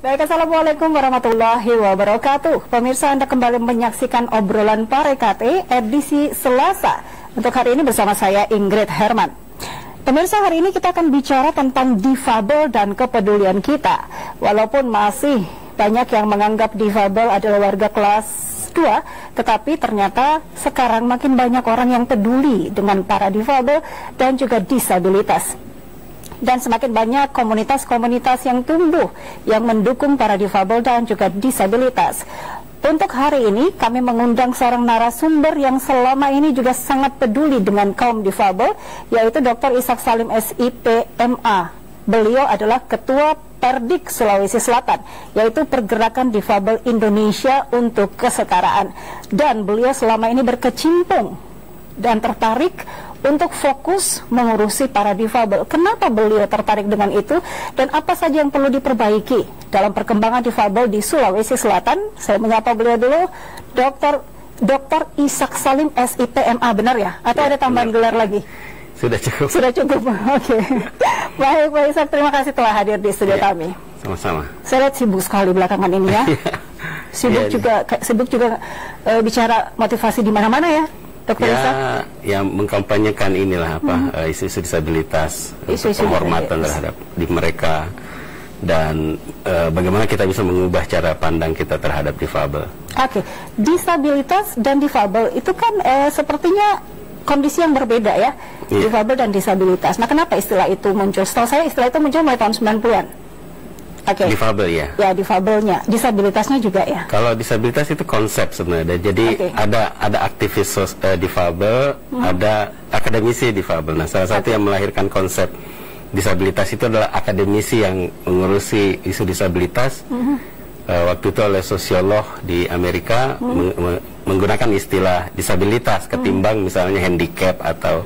Baik, Assalamualaikum warahmatullahi wabarakatuh. Pemirsa, Anda kembali menyaksikan obrolan Parekate edisi Selasa. Untuk hari ini bersama saya Ingrid Herman. Pemirsa, hari ini kita akan bicara tentang difabel dan kepedulian kita. Walaupun masih banyak yang menganggap difabel adalah warga kelas 2, tetapi ternyata sekarang makin banyak orang yang peduli dengan para difabel dan juga disabilitas. Dan semakin banyak komunitas-komunitas yang tumbuh yang mendukung para difabel dan juga disabilitas. Untuk hari ini kami mengundang seorang narasumber yang selama ini juga sangat peduli dengan kaum difabel, yaitu Dr. Ishak Salim SIP MA. Beliau adalah Ketua Perdik Sulawesi Selatan, yaitu Pergerakan Difabel Indonesia untuk Kesetaraan. Dan beliau selama ini berkecimpung dan tertarik untuk fokus mengurusi para difabel. Kenapa beliau tertarik dengan itu dan apa saja yang perlu diperbaiki dalam perkembangan difabel di Sulawesi Selatan? Saya menyapa beliau dulu, Dr. Ishak Salim SIP MA, benar ya? Atau ada tambahan gelar lagi? Sudah cukup. Sudah cukup, oke. Baik, Pak Ishak, terima kasih telah hadir di studio kami. Sama-sama. Saya lihat sibuk sekali belakangan ini ya. Sibuk juga bicara motivasi di mana-mana ya. Yang mengkampanyekan inilah isu-isu disabilitas, penghormatan terhadap di mereka, dan bagaimana kita bisa mengubah cara pandang kita terhadap difabel. Oke, disabilitas dan difabel itu kan sepertinya kondisi yang berbeda ya, difabel dan disabilitas. Nah, kenapa istilah itu muncul? Setahu saya istilah itu muncul mulai tahun 90-an. Difabel ya? Ya, difabelnya. Disabilitasnya juga ya? Kalau disabilitas itu konsep sebenarnya. Jadi ada aktivis difabel, ada akademisi difabel. Nah, salah satu yang melahirkan konsep disabilitas itu adalah akademisi yang mengurusi isu disabilitas. Waktu itu oleh sosiolog di Amerika menggunakan istilah disabilitas ketimbang misalnya handicap atau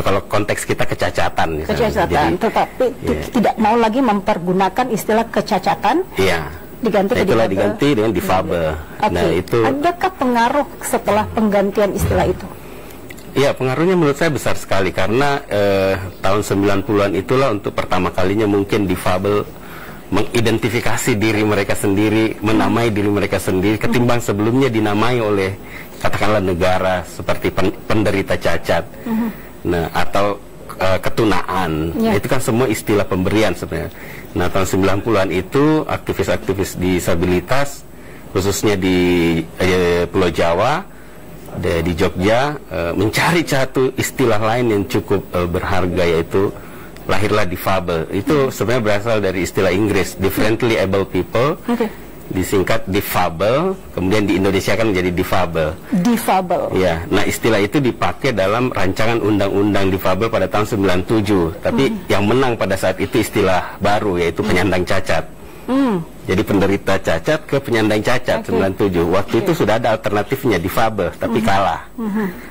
kalau konteks kita kecacatan misalnya. Kecacatan. Jadi, tetapi tidak mau lagi mempergunakan istilah kecacatan. Iya. Diganti dengan difabel. Nah, itu adakah pengaruh setelah penggantian istilah itu? Iya, pengaruhnya menurut saya besar sekali karena tahun 90-an itulah untuk pertama kalinya mungkin difabel mengidentifikasi diri mereka sendiri, menamai diri mereka sendiri ketimbang sebelumnya dinamai oleh katakanlah negara seperti penderita cacat. Nah, atau ketunaan, itu kan semua istilah pemberian sebenarnya. Nah, tahun 90-an itu aktivis-aktivis disabilitas khususnya di Pulau Jawa, di Jogja, mencari satu istilah lain yang cukup berharga, yaitu lahirlah difabel. Itu sebenarnya berasal dari istilah Inggris, differently able people, disingkat difabel, kemudian di Indonesia kan menjadi difabel. Difabel. Ya, nah istilah itu dipakai dalam rancangan undang-undang difabel pada tahun 97. Tapi yang menang pada saat itu istilah baru, yaitu penyandang cacat. Jadi penderita cacat ke penyandang cacat 97. Waktu itu sudah ada alternatifnya difabel, tapi kalah.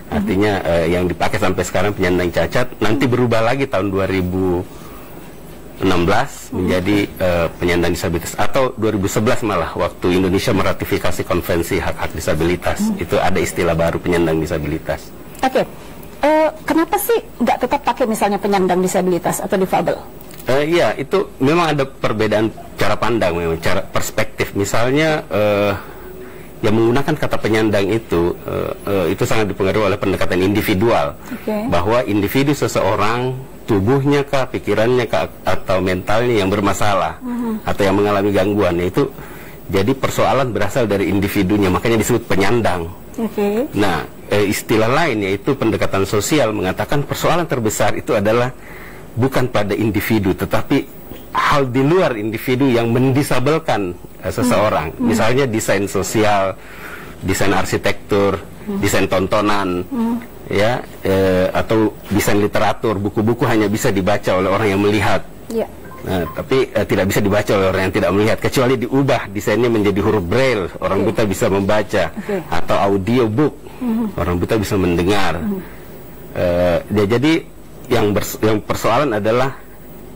Artinya yang dipakai sampai sekarang penyandang cacat, nanti berubah lagi tahun 2016 menjadi penyandang disabilitas, atau 2011 malah waktu Indonesia meratifikasi konvensi hak-hak disabilitas. Itu ada istilah baru penyandang disabilitas. Kenapa sih nggak tetap pakai misalnya penyandang disabilitas atau difabel? Ya, itu memang ada perbedaan cara pandang, memang cara perspektif. Misalnya yang menggunakan kata penyandang itu sangat dipengaruhi oleh pendekatan individual, bahwa individu seseorang, tubuhnya kah, pikirannya kah, atau mentalnya yang bermasalah atau yang mengalami gangguan, itu jadi persoalan berasal dari individunya, makanya disebut penyandang. Nah, istilah lain yaitu pendekatan sosial mengatakan persoalan terbesar itu adalah bukan pada individu, tetapi hal di luar individu yang mendisabelkan seseorang. Misalnya desain sosial, desain arsitektur, desain tontonan, ya, atau desain literatur, buku-buku hanya bisa dibaca oleh orang yang melihat. Nah, tapi tidak bisa dibaca oleh orang yang tidak melihat, kecuali diubah desainnya menjadi huruf braille, orang buta bisa membaca, atau audiobook, orang buta bisa mendengar. Jadi yang persoalan adalah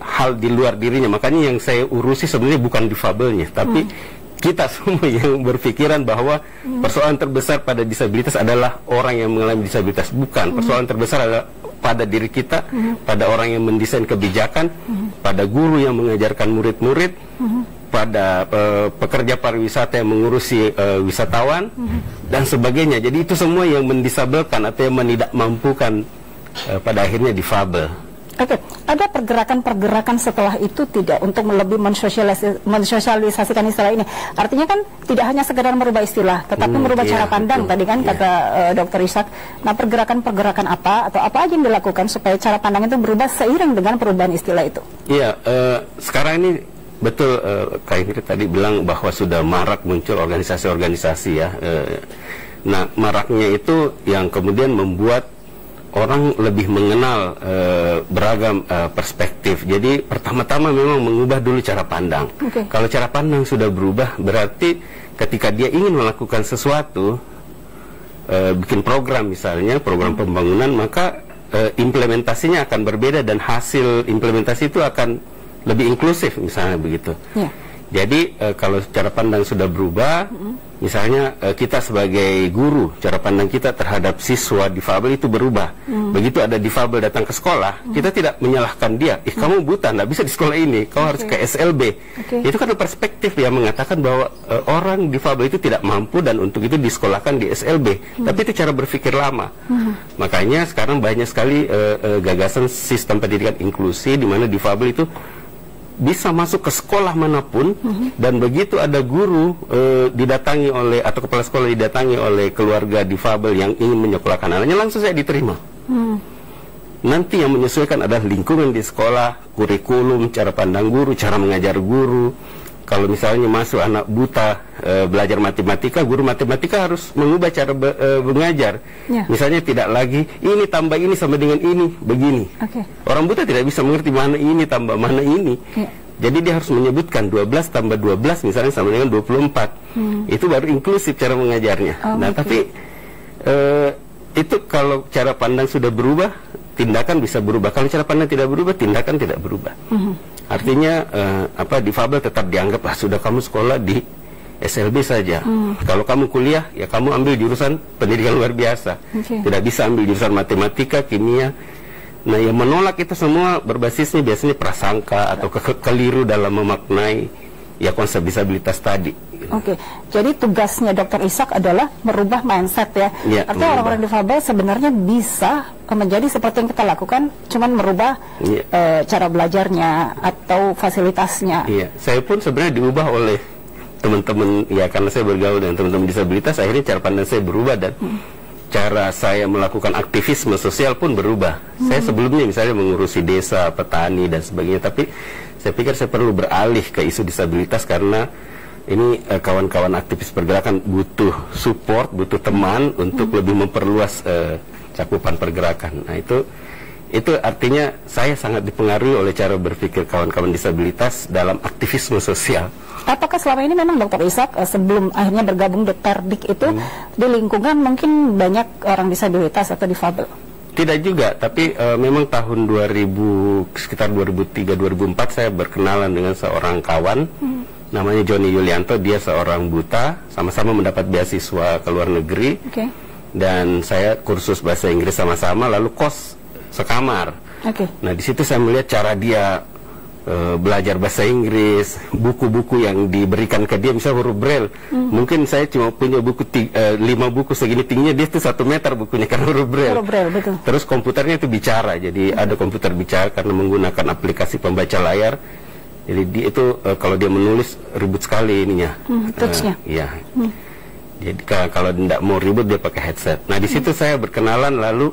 hal di luar dirinya. Makanya yang saya urusi sebenarnya bukan difabelnya, tapi kita semua yang berpikiran bahwa persoalan terbesar pada disabilitas adalah orang yang mengalami disabilitas. Bukan, persoalan terbesar adalah pada diri kita, pada orang yang mendesain kebijakan, pada guru yang mengajarkan murid-murid, kepada pekerja pariwisata yang mengurusi wisatawan dan sebagainya. Jadi itu semua yang mendisabelkan atau yang tidak mampukan pada akhirnya difabel. Oke, ada pergerakan-pergerakan setelah itu tidak untuk lebih mensosialisasikan istilah ini. Artinya kan tidak hanya sekedar merubah istilah, tetapi merubah cara pandang tadi kan kata Dr. Ishak. Nah, pergerakan-pergerakan apa atau apa aja yang dilakukan supaya cara pandang itu berubah seiring dengan perubahan istilah itu? Iya, sekarang ini betul Kak Ingrid tadi bilang bahwa sudah marak muncul organisasi-organisasi ya. Nah, maraknya itu yang kemudian membuat orang lebih mengenal beragam perspektif. Jadi pertama-tama memang mengubah dulu cara pandang. Kalau cara pandang sudah berubah, berarti ketika dia ingin melakukan sesuatu, bikin program misalnya, program pembangunan, maka implementasinya akan berbeda dan hasil implementasi itu akan lebih inklusif misalnya begitu. Jadi kalau cara pandang sudah berubah, misalnya kita sebagai guru, cara pandang kita terhadap siswa difabel itu berubah. Begitu ada difabel datang ke sekolah, kita tidak menyalahkan dia. Kamu buta, nggak bisa di sekolah ini, kau harus ke SLB. Itu kan perspektif yang mengatakan bahwa orang difabel itu tidak mampu dan untuk itu disekolahkan di SLB. Tapi itu cara berpikir lama. Makanya sekarang banyak sekali gagasan sistem pendidikan inklusi di mana difabel itu bisa masuk ke sekolah manapun dan begitu ada guru didatangi oleh atau kepala sekolah didatangi oleh keluarga difabel yang ingin menyekolahkan anaknya, langsung saya diterima. Nanti yang menyesuaikan adalah lingkungan di sekolah, kurikulum, cara pandang guru, cara mengajar guru. Kalau misalnya masuk anak buta belajar matematika, guru matematika harus mengubah cara mengajar. Misalnya tidak lagi ini tambah ini sama dengan ini begini. Orang buta tidak bisa mengerti mana ini tambah mana ini. Jadi dia harus menyebutkan 12 tambah 12 misalnya sama dengan 24. Itu baru inklusif cara mengajarnya. Nah, tapi itu kalau cara pandang sudah berubah, tindakan bisa berubah. Kalau cara pandang tidak berubah, tindakan tidak berubah. Artinya difabel tetap dianggap sudah kamu sekolah di SLB saja. Kalau kamu kuliah ya kamu ambil jurusan pendidikan luar biasa. Tidak bisa ambil jurusan matematika, kimia. Nah, yang menolak itu semua berbasisnya biasanya prasangka atau keliru dalam memaknai ya konsep disabilitas tadi. Jadi tugasnya Dr. Ishak adalah merubah mindset ya. Artinya orang-orang difabel sebenarnya bisa menjadi seperti yang kita lakukan, cuman merubah cara belajarnya atau fasilitasnya. Saya pun sebenarnya diubah oleh teman-teman ya, karena saya bergaul dengan teman-teman disabilitas, akhirnya cara pandang saya berubah dan cara saya melakukan aktivisme sosial pun berubah. Saya sebelumnya misalnya mengurusi desa, petani dan sebagainya, tapi saya pikir saya perlu beralih ke isu disabilitas karena ini kawan-kawan aktivis pergerakan butuh support, butuh teman untuk lebih memperluas cakupan pergerakan. Nah, itu artinya saya sangat dipengaruhi oleh cara berpikir kawan-kawan disabilitas dalam aktivisme sosial. Apakah selama ini memang Dr. Ishak sebelum akhirnya bergabung di Perdik itu di lingkungan mungkin banyak orang disabilitas atau difabel? Tidak juga, tapi memang tahun sekitar 2003-2004 saya berkenalan dengan seorang kawan namanya Joni Yulianto. Dia seorang buta, sama-sama mendapat beasiswa ke luar negeri, dan saya kursus bahasa Inggris sama-sama, lalu kos sekamar. Nah, di situ saya melihat cara dia belajar bahasa Inggris, buku-buku yang diberikan ke dia, misalnya huruf Braille. Mungkin saya cuma punya buku 5 buku segini tingginya, dia itu 1 meter bukunya karena huruf Braille. Betul. Terus komputernya itu bicara, jadi ada komputer bicara karena menggunakan aplikasi pembaca layar. Jadi dia itu kalau dia menulis ribut sekali ininya. Touchnya. Jadi kalau tidak mau ribut dia pakai headset. Nah, di situ saya berkenalan lalu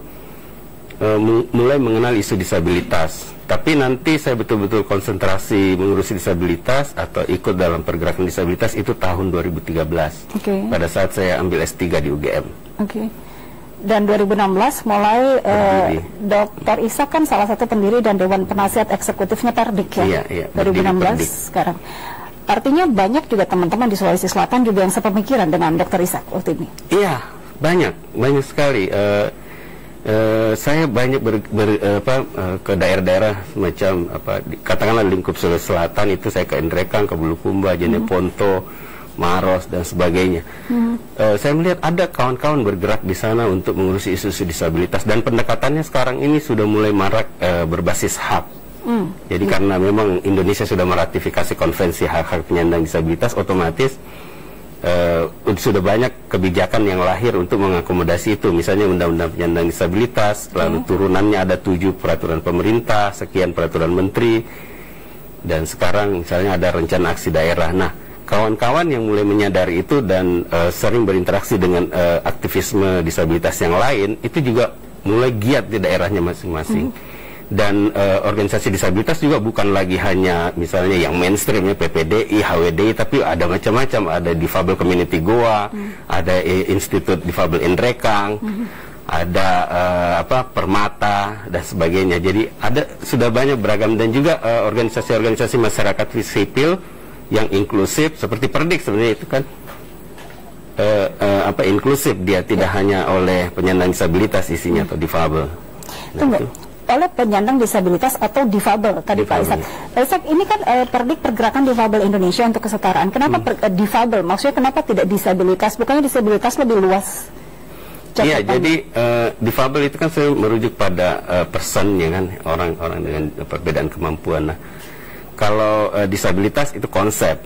mulai mengenal isu disabilitas. Tapi nanti saya betul-betul konsentrasi mengurusi disabilitas atau ikut dalam pergerakan disabilitas itu tahun 2013. Pada saat saya ambil S3 di UGM. Dan 2016 mulai Dr. Ishak kan salah satu pendiri dan Dewan Penasihat Eksekutifnya Perdik ya. 2016 Perdik. Sekarang. Artinya banyak juga teman-teman di Sulawesi Selatan juga yang sepemikiran dengan Dr. Ishak waktu ini. Iya, banyak sekali. Saya banyak ke daerah-daerah semacam katakanlah lingkup Sulawesi Selatan itu saya ke Endrekang, ke Bulukumba, Jeneponto, Maros dan sebagainya. Saya melihat ada kawan-kawan bergerak di sana untuk mengurusi isu-isu disabilitas dan pendekatannya sekarang ini sudah mulai marak berbasis hub. Jadi karena memang Indonesia sudah meratifikasi konvensi hak-hak penyandang disabilitas, otomatis sudah banyak kebijakan yang lahir untuk mengakomodasi itu. Misalnya undang-undang penyandang disabilitas, lalu turunannya ada 7 peraturan pemerintah, sekian peraturan menteri, dan sekarang misalnya ada rencana aksi daerah. Nah, kawan-kawan yang mulai menyadari itu dan sering berinteraksi dengan aktivisme disabilitas yang lain, itu juga mulai giat di daerahnya masing-masing. Dan organisasi disabilitas juga bukan lagi hanya misalnya yang mainstreamnya PPDI, HWDI, tapi ada macam-macam. Ada Difabel Community Goa, ada Institut Difabel Indrekang, ada Permata dan sebagainya. Jadi ada sudah banyak beragam, dan juga organisasi-organisasi masyarakat sipil yang inklusif seperti Perdik sebenarnya itu kan inklusif, dia tidak hanya oleh penyandang disabilitas isinya atau difabel. Tunggu, oleh penyandang disabilitas atau difabel tadi Pak Ishak. Pak Ishak, ini kan Perdik Pergerakan Difabel Indonesia untuk Kesetaraan. Kenapa difabel? Maksudnya kenapa tidak disabilitas? Bukannya disabilitas lebih luas? Iya, jadi difabel itu kan saya merujuk pada person, ya kan, orang-orang dengan perbedaan kemampuan. Nah, kalau disabilitas itu konsep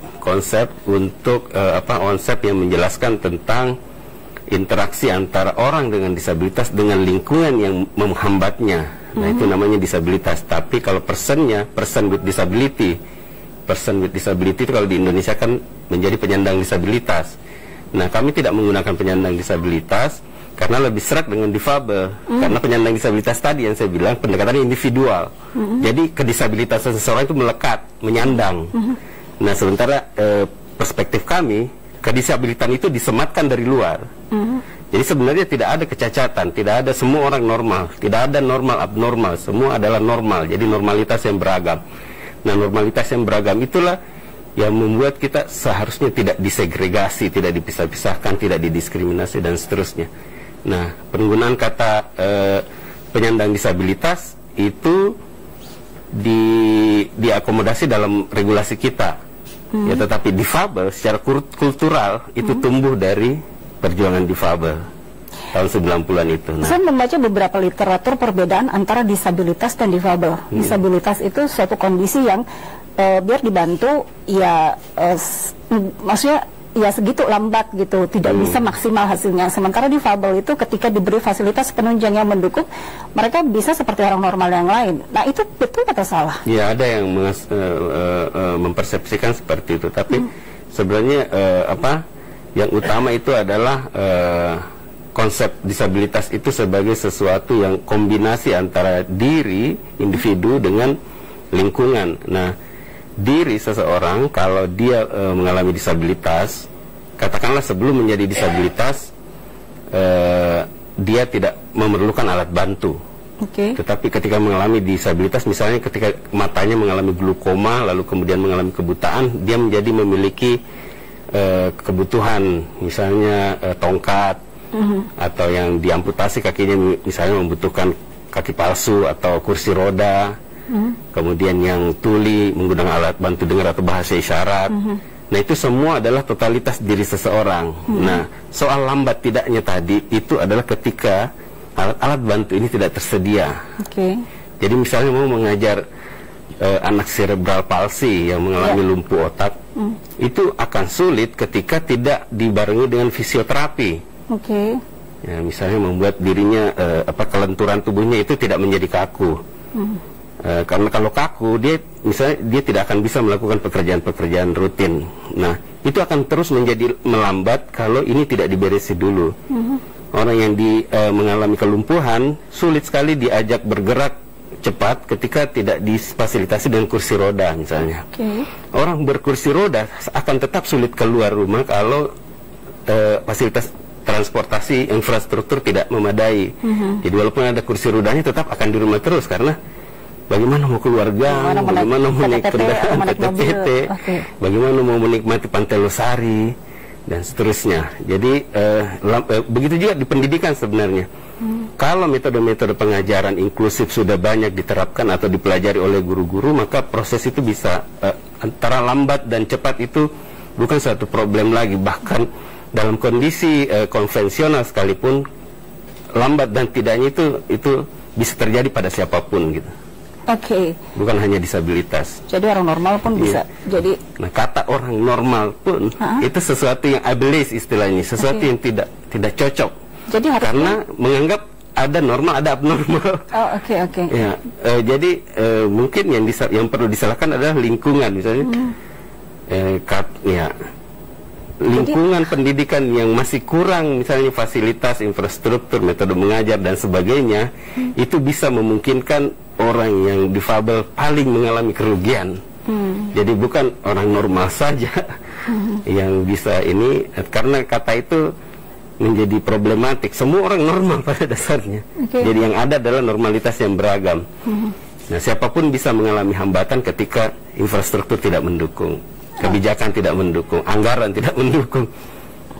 untuk konsep yang menjelaskan tentang interaksi antara orang dengan disabilitas dengan lingkungan yang menghambatnya. Nah, itu namanya disabilitas. Tapi kalau personnya, person with disability itu kalau di Indonesia kan menjadi penyandang disabilitas. Nah, kami tidak menggunakan penyandang disabilitas karena lebih serak dengan difabel. Karena penyandang disabilitas tadi yang saya bilang pendekatannya individual. Jadi kedisabilitasan seseorang itu melekat, menyandang. Nah, sementara perspektif kami, kedisabilitas itu disematkan dari luar. Jadi sebenarnya tidak ada kecacatan, tidak ada semua orang normal, tidak ada normal abnormal, semua adalah normal. Jadi normalitas yang beragam. Nah, normalitas yang beragam itulah yang membuat kita seharusnya tidak disegregasi, tidak dipisah-pisahkan, tidak didiskriminasi dan seterusnya. Nah, penggunaan kata penyandang disabilitas itu diakomodasi dalam regulasi kita. Ya, tetapi difabel secara kultural itu tumbuh dari perjuangan difabel tahun 90-an itu. Nah, saya membaca beberapa literatur perbedaan antara disabilitas dan difabel. Disabilitas itu suatu kondisi yang biar dibantu ya maksudnya ya segitu lambat gitu, tidak bisa maksimal hasilnya. Sementara difabel itu ketika diberi fasilitas penunjang yang mendukung, mereka bisa seperti orang normal yang lain. Nah, itu betul atau salah? Ya, ada yang mempersepsikan seperti itu. Tapi sebenarnya yang utama itu adalah konsep disabilitas itu sebagai sesuatu yang kombinasi antara diri individu dengan lingkungan. Nah, diri seseorang kalau dia mengalami disabilitas, katakanlah sebelum menjadi disabilitas dia tidak memerlukan alat bantu. Tetapi ketika mengalami disabilitas, misalnya ketika matanya mengalami glukoma, lalu kemudian mengalami kebutaan, dia menjadi memiliki kebutuhan, misalnya tongkat, atau yang diamputasi kakinya, misalnya membutuhkan kaki palsu atau kursi roda. Kemudian yang tuli menggunakan alat bantu dengar atau bahasa isyarat. Nah, itu semua adalah totalitas diri seseorang. Nah, soal lambat tidaknya tadi itu adalah ketika alat-alat bantu ini tidak tersedia. Jadi misalnya mau mengajar anak cerebral palsy yang mengalami lumpuh otak, itu akan sulit ketika tidak dibarengi dengan fisioterapi. Ya, misalnya membuat dirinya kelenturan tubuhnya itu tidak menjadi kaku. Karena kalau kaku, dia misalnya dia tidak akan bisa melakukan pekerjaan-pekerjaan rutin. Nah, itu akan terus menjadi melambat kalau ini tidak diberesi dulu. Orang yang mengalami kelumpuhan sulit sekali diajak bergerak cepat ketika tidak difasilitasi dengan kursi roda misalnya. Orang berkursi roda akan tetap sulit keluar rumah kalau fasilitas transportasi infrastruktur tidak memadai. Jadi walaupun ada kursi rodanya tetap akan di rumah terus, karena bagaimana mau keluarga, bagaimana mau naik kendaraan PTPT, bagaimana mau menikmati Pantai Losari dan seterusnya. Jadi begitu juga di pendidikan sebenarnya. Kalau metode-metode pengajaran inklusif sudah banyak diterapkan atau dipelajari oleh guru-guru, maka proses itu bisa antara lambat dan cepat itu bukan satu problem lagi. Bahkan dalam kondisi konvensional sekalipun, lambat dan tidaknya itu bisa terjadi pada siapapun gitu. Oke. Bukan hanya disabilitas. Jadi orang normal pun bisa. Jadi. Nah, kata orang normal pun itu sesuatu yang ableist istilahnya, sesuatu yang tidak cocok. Jadi karena menganggap ada normal, ada abnormal. Oh, oke. Ya, jadi mungkin yang perlu disalahkan adalah lingkungan, misalnya. Lingkungan pendidikan yang masih kurang, misalnya fasilitas, infrastruktur, metode mengajar dan sebagainya, itu bisa memungkinkan orang yang difabel paling mengalami kerugian. Jadi bukan orang normal saja yang bisa ini, karena kata itu menjadi problematik. Semua orang normal pada dasarnya. Jadi yang ada adalah normalitas yang beragam. Nah, siapapun bisa mengalami hambatan ketika infrastruktur tidak mendukung, kebijakan tidak mendukung, anggaran tidak mendukung,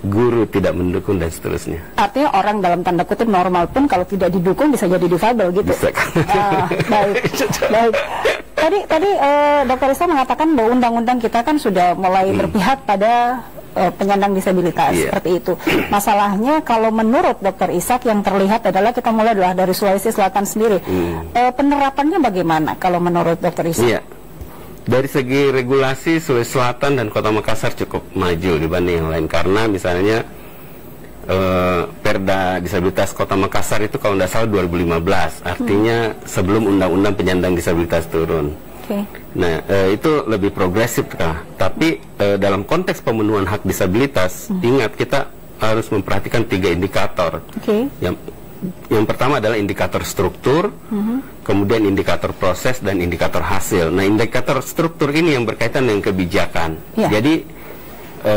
guru tidak mendukung, dan seterusnya. Artinya orang dalam tanda kutip normal pun kalau tidak didukung bisa jadi difabel gitu. Bisa. Baik. Tadi Dr. Isa mengatakan bahwa undang-undang kita kan sudah mulai berpihak pada penyandang disabilitas, seperti itu. Masalahnya kalau menurut Dr. Ishak yang terlihat adalah kita mulai adalah dari Sulawesi Selatan sendiri. Penerapannya bagaimana kalau menurut Dr. Ishak? Dari segi regulasi, Sulawesi Selatan dan Kota Makassar cukup maju dibanding yang lain, karena misalnya Perda Disabilitas Kota Makassar itu kalau tidak salah 2015, artinya sebelum Undang-Undang Penyandang Disabilitas turun. Nah, itu lebih progresif kah? Tapi dalam konteks pemenuhan hak disabilitas, ingat kita harus memperhatikan 3 indikator. Yang pertama adalah indikator struktur, kemudian indikator proses, dan indikator hasil. Nah, indikator struktur ini yang berkaitan dengan kebijakan. Jadi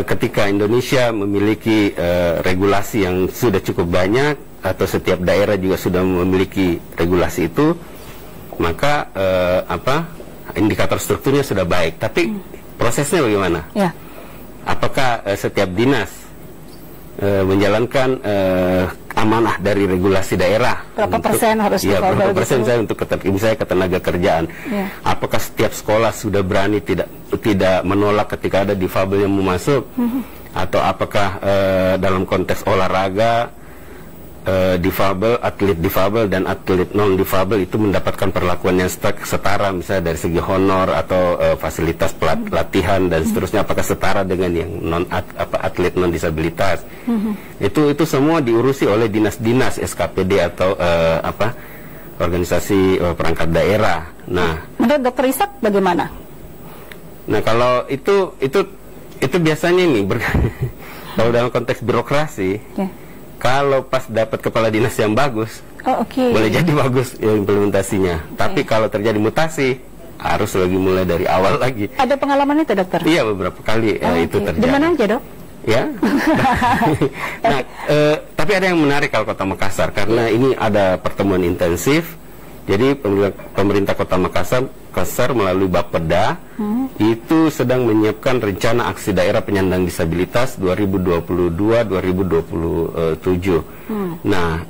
ketika Indonesia memiliki regulasi yang sudah cukup banyak, atau setiap daerah juga sudah memiliki regulasi itu, maka indikator strukturnya sudah baik. Tapi prosesnya bagaimana? Apakah setiap dinas menjalankan amanah dari regulasi daerah? Berapa persen harus difabel? Berapa persen saya untuk misalnya ketenaga kerjaan? Apakah setiap sekolah sudah berani tidak menolak ketika ada difabel yang mau masuk? Atau apakah dalam konteks olahraga difabel, atlet difabel dan atlet non difabel itu mendapatkan perlakuan yang setara, misalnya dari segi honor atau fasilitas latihan dan seterusnya, apakah setara dengan yang atlet non disabilitas? Itu semua diurusi oleh dinas-dinas SKPD atau organisasi perangkat daerah. Nah, menurut Dr. Ishak bagaimana? Nah, kalau itu biasanya ini kalau dalam konteks birokrasi, kalau pas dapat kepala dinas yang bagus, boleh jadi bagus implementasinya. Tapi kalau terjadi mutasi, harus lagi mulai dari awal lagi. Ada pengalaman itu, dokter? Iya, beberapa kali itu terjadi. Di mana aja, dok? Ya. Nah, tapi ada yang menarik kalau Kota Makassar, karena ini ada pertemuan intensif. Jadi pemerintah Kota Makassar melalui Bapeda itu sedang menyiapkan rencana aksi daerah penyandang disabilitas 2022-2027. Nah,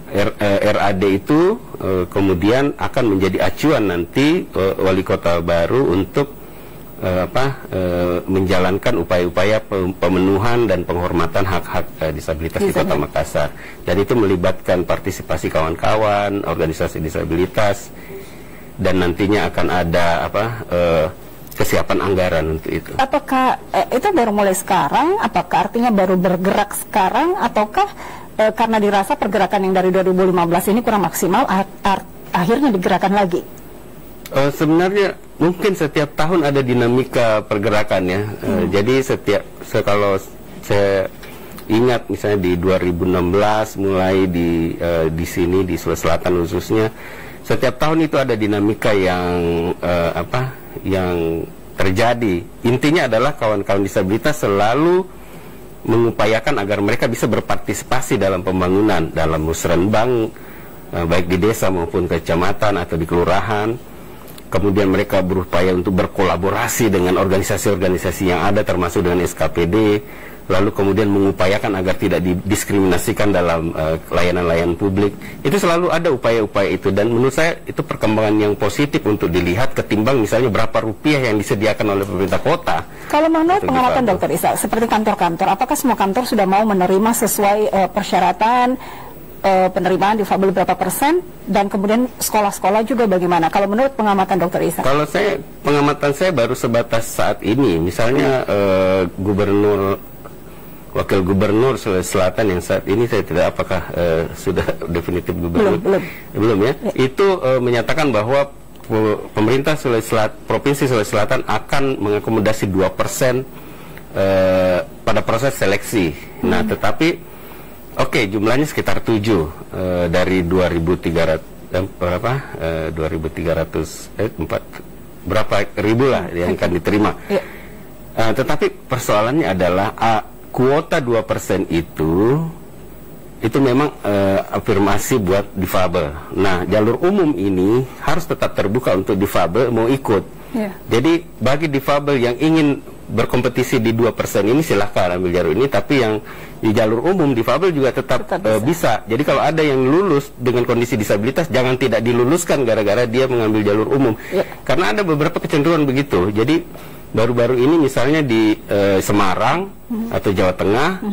RAD itu kemudian akan menjadi acuan nanti wali kota baru untuk menjalankan upaya-upaya pemenuhan dan penghormatan hak-hak disabilitas di Kota Makassar. Dan itu melibatkan partisipasi kawan-kawan, organisasi disabilitas, dan nantinya akan ada kesiapan anggaran untuk itu. Apakah itu baru mulai sekarang? Apakah artinya baru bergerak sekarang? Ataukah karena dirasa pergerakan yang dari 2015 ini kurang maksimal, akhirnya digerakkan lagi? Sebenarnya mungkin setiap tahun ada dinamika pergerakannya. Jadi kalau saya ingat misalnya di 2016 mulai di sini di Sulawesi Selatan khususnya, setiap tahun itu ada dinamika yang yang terjadi. Intinya adalah kawan-kawan disabilitas selalu mengupayakan agar mereka bisa berpartisipasi dalam pembangunan, dalam musrenbang, baik di desa maupun kecamatan atau di kelurahan. Kemudian mereka berupaya untuk berkolaborasi dengan organisasi-organisasi yang ada, termasuk dengan SKPD, lalu kemudian mengupayakan agar tidak didiskriminasikan dalam layanan-layanan publik. Itu selalu ada upaya-upaya itu, dan menurut saya itu perkembangan yang positif untuk dilihat ketimbang misalnya berapa rupiah yang disediakan oleh pemerintah kota. Kalau menurut pengamatan Dr. Ishak, seperti kantor-kantor, apakah semua kantor sudah mau menerima sesuai persyaratan penerimaan difabel berapa persen, dan kemudian sekolah-sekolah juga bagaimana? Kalau menurut pengamatan Dr. Isa? Kalau pengamatan saya baru sebatas saat ini, misalnya Wakil Gubernur Sulawesi Selatan yang saat ini saya tidak apakah sudah definitif gubernur, belum ya? Itu menyatakan bahwa pemerintah Provinsi Sulawesi Selatan akan mengakomodasi 2% pada proses seleksi. Nah, tetapi jumlahnya sekitar 7 dari 2.300 berapa ribu lah yang akan diterima. Tetapi persoalannya adalah kuota 2% itu memang afirmasi buat difabel. Nah, jalur umum ini harus tetap terbuka untuk difabel mau ikut. Jadi bagi difabel yang ingin berkompetisi di 2% ini silahkan ambil jalur ini, tapi yang di jalur umum difabel juga tetap bisa. Jadi kalau ada yang lulus dengan kondisi disabilitas, jangan tidak diluluskan gara-gara dia mengambil jalur umum. Karena ada beberapa kecenderungan begitu. Jadi baru-baru ini misalnya di Semarang atau Jawa Tengah,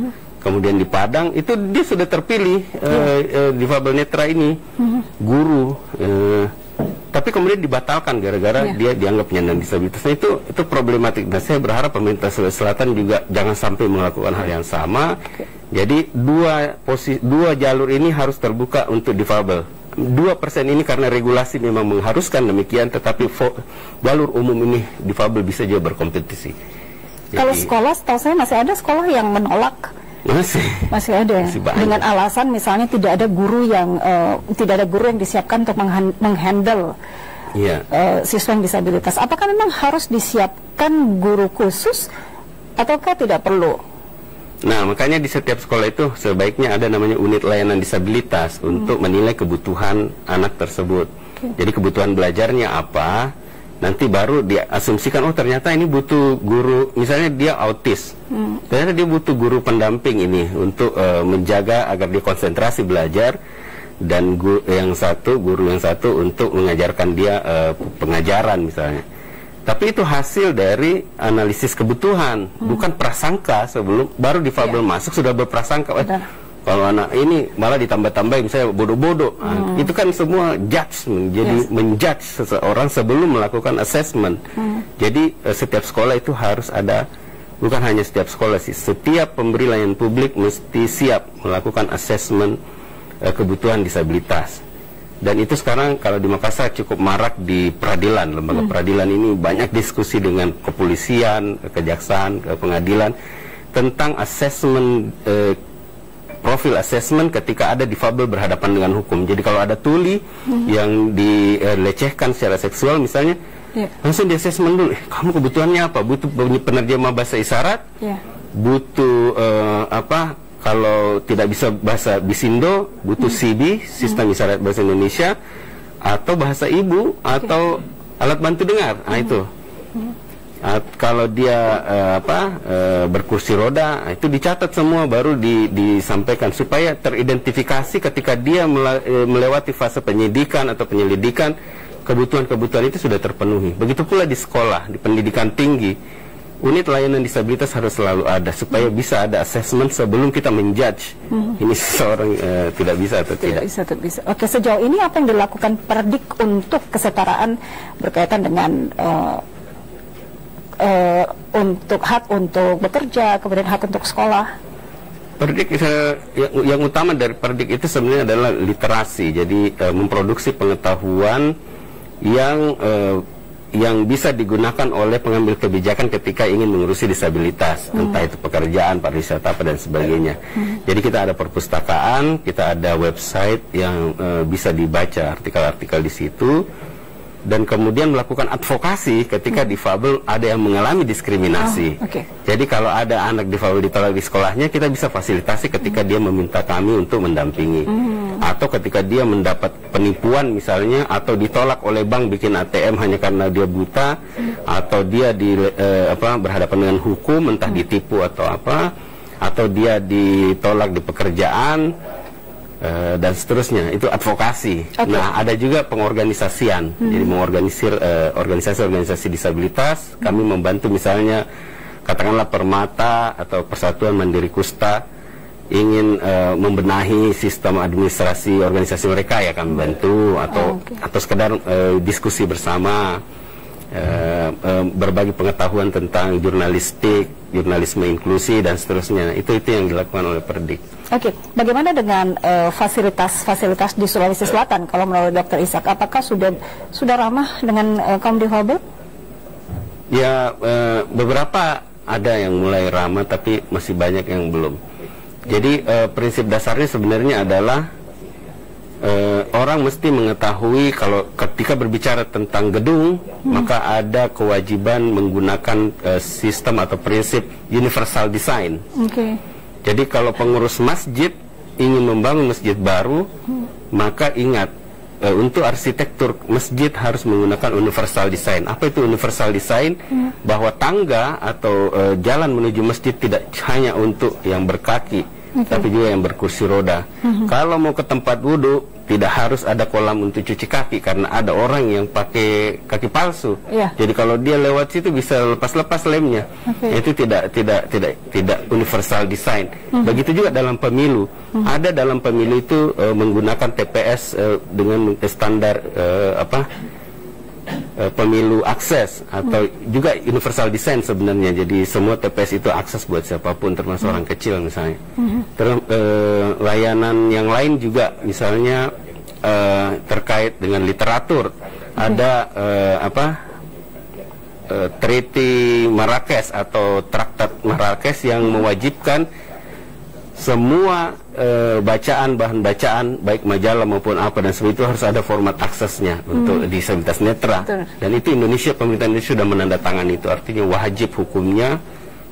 kemudian di Padang, itu dia sudah terpilih difabel netra ini, guru, tapi kemudian dibatalkan gara-gara dia dianggap penyandang disabilitas. Nah, itu problematik. Dan saya berharap pemerintah Sulawesi Selatan juga jangan sampai melakukan hal yang sama. Jadi dua jalur ini harus terbuka untuk difabel. 2% ini karena regulasi memang mengharuskan demikian, tetapi jalur umum ini difabel bisa juga berkompetisi. Kalau sekolah, setahu saya masih ada sekolah yang menolak. Masih ada, dengan alasan misalnya tidak ada guru yang disiapkan untuk menghandle siswa yang disabilitas. Apakah memang harus disiapkan guru khusus ataukah tidak perlu? Nah, makanya di setiap sekolah itu sebaiknya ada namanya unit layanan disabilitas untuk menilai kebutuhan anak tersebut. Jadi kebutuhan belajarnya apa, nanti baru diasumsikan, oh ternyata ini butuh guru, misalnya dia autis, ternyata dia butuh guru pendamping ini untuk menjaga agar dia konsentrasi belajar, dan guru yang satu untuk mengajarkan dia pengajaran misalnya. Tapi itu hasil dari analisis kebutuhan, bukan prasangka. Sebelum baru difabel masuk sudah berprasangka. Kalau anak ini malah ditambah-tambahin misalnya bodoh-bodoh. Itu kan semua judgment. Jadi menjudge seseorang sebelum melakukan assessment. Jadi setiap sekolah itu harus ada, bukan hanya setiap sekolah sih, setiap pemberi layanan publik mesti siap melakukan assessment kebutuhan disabilitas. Dan itu sekarang kalau di Makassar cukup marak di peradilan, lembaga peradilan ini banyak diskusi dengan kepolisian, kejaksaan, pengadilan tentang assessment, profil assessment ketika ada difabel berhadapan dengan hukum. Jadi kalau ada tuli yang dilecehkan secara seksual misalnya, langsung di assessment dulu, kamu kebutuhannya apa? Butuh penerjemah bahasa isyarat, butuh kalau tidak bisa bahasa Bisindo, butuh CB, sistem isyarat bahasa Indonesia, atau bahasa ibu, atau alat bantu dengar. Nah itu. Kalau dia berkursi roda, itu dicatat semua, baru disampaikan supaya teridentifikasi ketika dia melewati fase penyidikan atau penyelidikan, kebutuhan-kebutuhan itu sudah terpenuhi. Begitu pula di sekolah, di pendidikan tinggi. Unit layanan disabilitas harus selalu ada supaya bisa ada assessment sebelum kita menjudge ini seseorang tidak bisa atau tidak. Bisa. Oke, sejauh ini apa yang dilakukan Perdik untuk kesetaraan berkaitan dengan untuk hak untuk bekerja, kemudian hak untuk sekolah? Perdik yang utama dari Perdik itu sebenarnya adalah literasi. Jadi memproduksi pengetahuan yang bisa digunakan oleh pengambil kebijakan ketika ingin mengurusi disabilitas, entah itu pekerjaan, pariwisata, dan sebagainya. Jadi kita ada perpustakaan, kita ada website yang bisa dibaca artikel-artikel di situ, dan kemudian melakukan advokasi ketika difabel ada yang mengalami diskriminasi. Jadi kalau ada anak difabel ditolak di sekolahnya, kita bisa fasilitasi ketika dia meminta kami untuk mendampingi. Atau ketika dia mendapat penipuan misalnya, atau ditolak oleh bank bikin ATM hanya karena dia buta, atau dia berhadapan dengan hukum, entah ditipu atau apa, atau dia ditolak di pekerjaan, dan seterusnya, itu advokasi. Nah, ada juga pengorganisasian. Jadi mengorganisir organisasi-organisasi disabilitas. Kami membantu misalnya katakanlah Permata atau Persatuan Mandiri Kusta ingin membenahi sistem administrasi organisasi mereka, ya kami bantu, atau sekedar diskusi bersama, berbagi pengetahuan tentang jurnalistik, jurnalisme inklusi dan seterusnya. Itu yang dilakukan oleh Perdik. Oke, bagaimana dengan fasilitas di Sulawesi Selatan? Kalau menurut Dr. Ishak, apakah sudah ramah dengan kaum difabel? Ya, beberapa ada yang mulai ramah, tapi masih banyak yang belum. Jadi prinsip dasarnya sebenarnya adalah orang mesti mengetahui kalau ketika berbicara tentang gedung, maka ada kewajiban menggunakan sistem atau prinsip universal design. Jadi kalau pengurus masjid ingin membangun masjid baru, maka ingat, untuk arsitektur masjid harus menggunakan universal design. Apa itu universal design? Bahwa tangga atau jalan menuju masjid tidak hanya untuk yang berkaki, tapi juga yang berkursi roda. Kalau mau ke tempat wudhu, tidak harus ada kolam untuk cuci kaki, karena ada orang yang pakai kaki palsu. Jadi kalau dia lewat situ bisa lepas-lepas lemnya. Itu tidak universal design. Begitu juga dalam pemilu. Ada dalam pemilu itu menggunakan TPS dengan standar pemilu akses, atau juga universal design sebenarnya. Jadi semua TPS itu akses buat siapapun, termasuk orang kecil misalnya. Terus layanan yang lain juga, misalnya terkait dengan literatur, ada Treaty Marrakesh atau Traktat Marrakesh yang mewajibkan semua bahan bacaan baik majalah maupun apa dan sebagainya itu harus ada format aksesnya untuk disabilitas netra. Dan itu pemerintah Indonesia sudah menandatangani itu, artinya wajib hukumnya